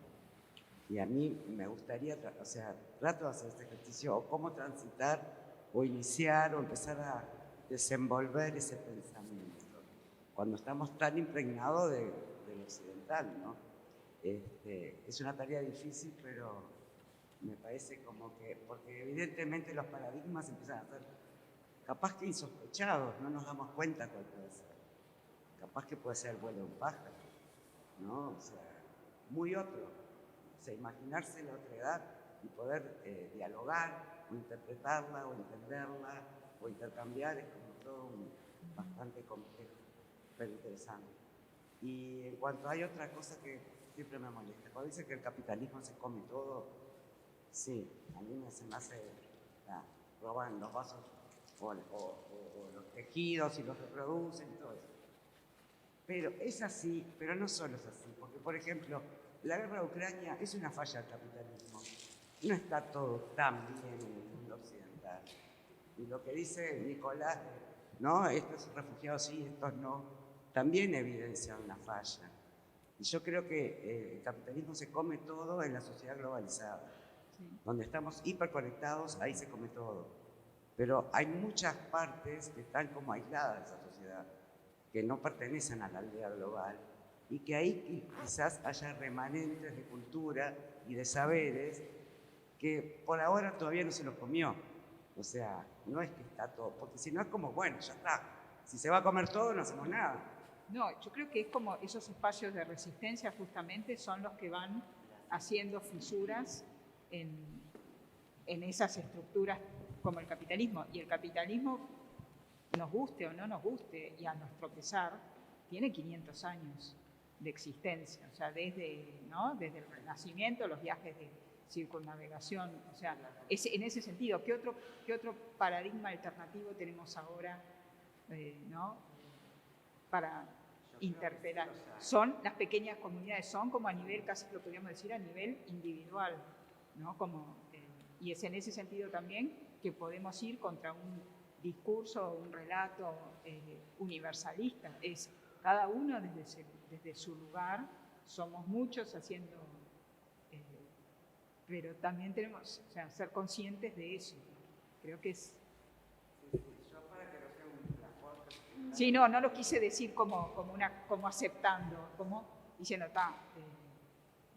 Y a mí me gustaría, o sea, trato de hacer este ejercicio, o cómo transitar, o iniciar, o empezar a desenvolver ese pensamiento, cuando estamos tan impregnados del occidental, ¿no? Es una tarea difícil, pero me parece como que, porque evidentemente los paradigmas empiezan a ser capaz que insospechados, no nos damos cuenta cuál puede ser. Capaz que puede ser el vuelo de un pájaro, ¿no? O sea, muy otro. O sea, imaginarse la otra edad y poder dialogar, o interpretarla, o entenderla, o intercambiar, es como todo bastante complejo, pero interesante. Y en cuanto hay otra cosa que siempre me molesta, cuando dice que el capitalismo se come todo, sí, a mí se me hace, roban los vasos o los tejidos y los reproducen y todo eso. Pero es así, pero no solo es así, porque por ejemplo, la guerra de Ucrania es una falla del capitalismo. No está todo tan bien en el mundo occidental. Y lo que dice Nicolás, ¿no? Estos refugiados sí, estos no, también evidencia una falla. Y yo creo que el capitalismo se come todo en la sociedad globalizada. Donde estamos hiperconectados, ahí se come todo. Pero hay muchas partes que están como aisladas de esa sociedad, que no pertenecen a la aldea global, y que ahí quizás haya remanentes de cultura y de saberes que por ahora todavía no se los comió. O sea, no es que está todo, porque si no es como, bueno, ya está. Si se va a comer todo, no hacemos nada. No, yo creo que es como esos espacios de resistencia justamente son los que van haciendo fisuras en esas estructuras como el capitalismo. Y el capitalismo, nos guste o no nos guste, y a nuestro pesar, tiene 500 años de existencia. O sea, desde el Renacimiento, los viajes de circunnavegación. O sea, en ese sentido, ¿qué otro paradigma alternativo tenemos ahora, ¿no? Para interpelar. Son las pequeñas comunidades, son como a nivel, casi lo podríamos decir, a nivel individual, ¿no? Y es en ese sentido también que podemos ir contra un discurso, un relato universalista. Es cada uno desde su lugar, somos muchos haciendo, pero también tenemos, o sea, ser conscientes de eso. Creo que es... Sí, no lo quise decir como aceptando, como diciendo,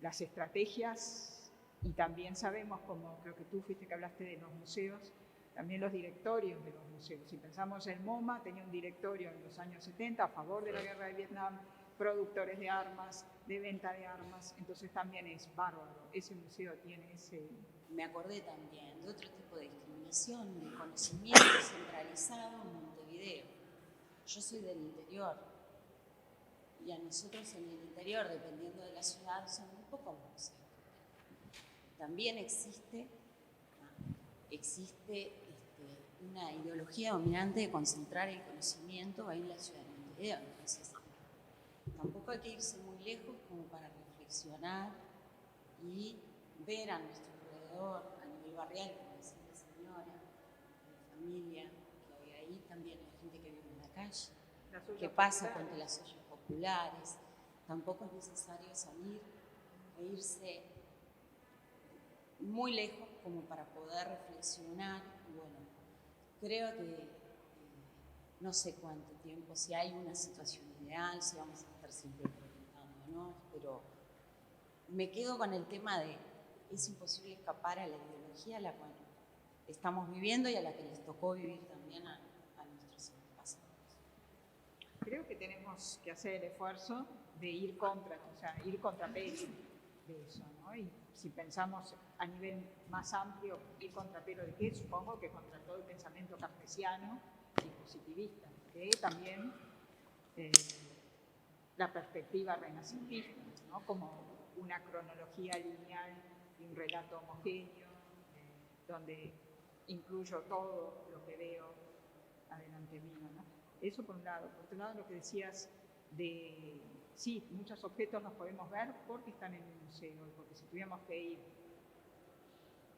las estrategias, y también sabemos, como creo que tú fuiste que hablaste de los museos, también los directorios de los museos. Si pensamos en MoMA, tenía un directorio en los años 70 a favor de la guerra de Vietnam, productores de armas, de venta de armas, entonces también es bárbaro. Ese museo tiene ese... Me acordé también de otro tipo de discriminación, de conocimiento centralizado en Montevideo. Yo soy del interior y a nosotros en el interior, dependiendo de la ciudad, son muy pocos museos. También existe una ideología dominante de concentrar el conocimiento ahí en la ciudad de Montevideo. Entonces, tampoco hay que irse muy lejos como para reflexionar y ver a nuestro alrededor, a nivel barrial, como decía la señora, la familia que hay ahí, también hay gente que vive en la calle. ¿Qué pasa con las ollas populares? Tampoco es necesario salir e irse muy lejos como para poder reflexionar. Bueno, creo que no sé cuánto tiempo, si hay una situación ideal, si vamos a estar siempre preguntándonos, pero me quedo con el tema de es imposible escapar a la ideología a la cual estamos viviendo y a la que les tocó vivir también a nuestros antepasados. Creo que tenemos que hacer el esfuerzo de ir contrapelo de eso, ¿no? Y si pensamos a nivel más amplio, ir contrapelo de qué, supongo que contra todo el pensamiento cartesiano y positivista, que también la perspectiva renacentista, ¿no? Como una cronología lineal y un relato homogéneo, donde incluyo todo lo que veo adelante mío, ¿no? Eso por un lado. Por otro lado, lo que decías de, sí, muchos objetos los podemos ver porque están en el museo, porque si tuviéramos que ir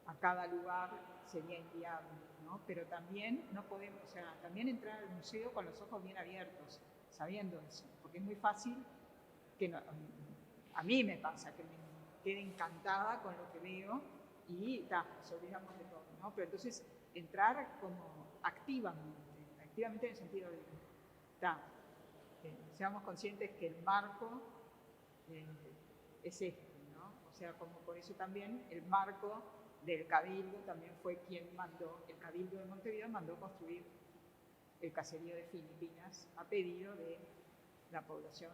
a cada lugar sería inviable, ¿no? Pero también no podemos, o sea, también entrar al museo con los ojos bien abiertos, sabiendo eso, porque es muy fácil que no, a mí me pasa que me quede encantada con lo que veo y nos olvidamos de todo, ¿no? Pero entonces entrar como activamente en el sentido de seamos conscientes que el marco es este, ¿no? O sea, como por eso también el marco del Cabildo también fue quien mandó, el Cabildo de Montevideo mandó construir el caserío de Filipinas a pedido de la población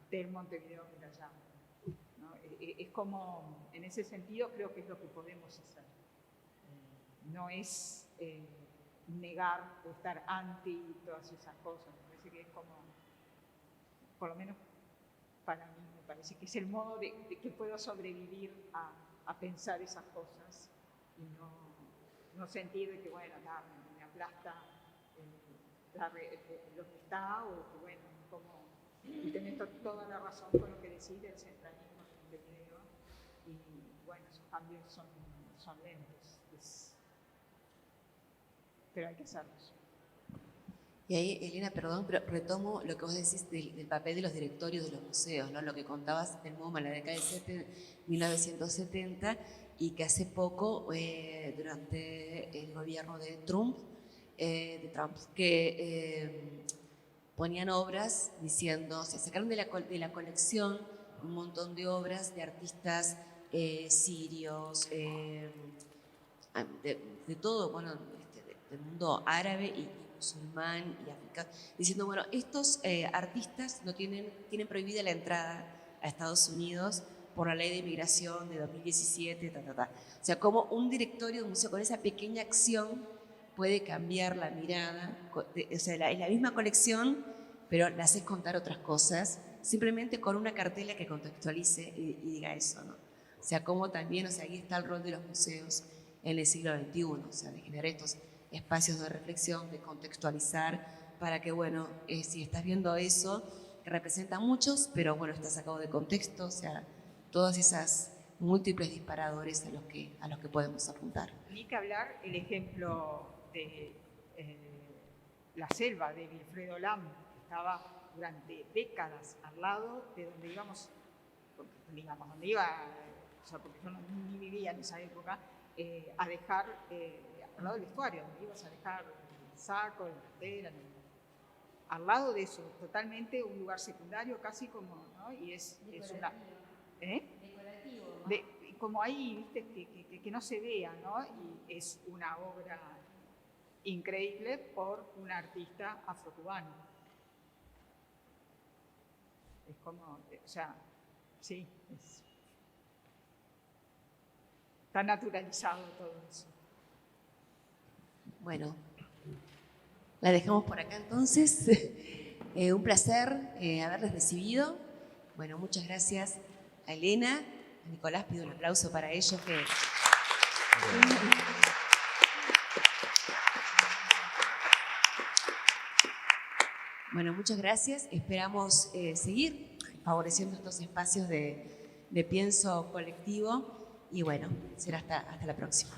del Montevideo Mirayama, ¿no? Es como, en ese sentido creo que es lo que podemos hacer. No es negar o estar anti todas esas cosas, me parece que es como, por lo menos para mí, me parece que es el modo de que puedo sobrevivir a pensar esas cosas y no sentir de que, bueno, me aplasta lo que está, o que, bueno, como, y tenés toda la razón con lo que decís del centralismo de Montevideo, y bueno, esos cambios son lentos, pero hay que hacerlos. Y ahí, Elena, perdón, pero retomo lo que vos decís del papel de los directorios de los museos, ¿no? Lo que contabas del MoMA en la década de 1970 y que hace poco, durante el gobierno de Trump, que ponían obras diciendo, se sacaron de la colección un montón de obras de artistas sirios, de todo, bueno, del mundo árabe y musulmán y africano, diciendo, bueno, estos artistas tienen prohibida la entrada a Estados Unidos por la ley de inmigración de 2017, O sea, como un directorio de un museo con esa pequeña acción puede cambiar la mirada, o sea, es la misma colección, pero la haces contar otras cosas, simplemente con una cartela que contextualice y diga eso, ¿no? O sea, como también, o sea, ahí está el rol de los museos en el siglo XXI, o sea, de generar estos espacios de reflexión, de contextualizar, para que, bueno, si estás viendo eso, que representa a muchos, pero bueno, está sacado de contexto, o sea, todas esas múltiples disparadores a los que podemos apuntar. Ni que hablar el ejemplo de la selva de Wilfredo Lam, que estaba durante décadas al lado de donde íbamos, donde iba, o sea, porque yo ni vivía en esa época, a dejar, al lado del estuario, donde ibas a dejar el saco, la cartera, al lado de eso, totalmente un lugar secundario, casi como, ¿no? Y es una... Decorativo, ¿no? Como ahí, viste, que no se vea, ¿no? Y es una obra increíble por un artista afrocubano. Es como, o sea, sí, está naturalizado todo eso. Bueno, la dejamos por acá entonces. Un placer haberles recibido. Bueno, muchas gracias a Elena, a Nicolás, pido un aplauso para ellos. Bueno, muchas gracias. Esperamos seguir favoreciendo estos espacios de pienso colectivo y bueno, será hasta la próxima.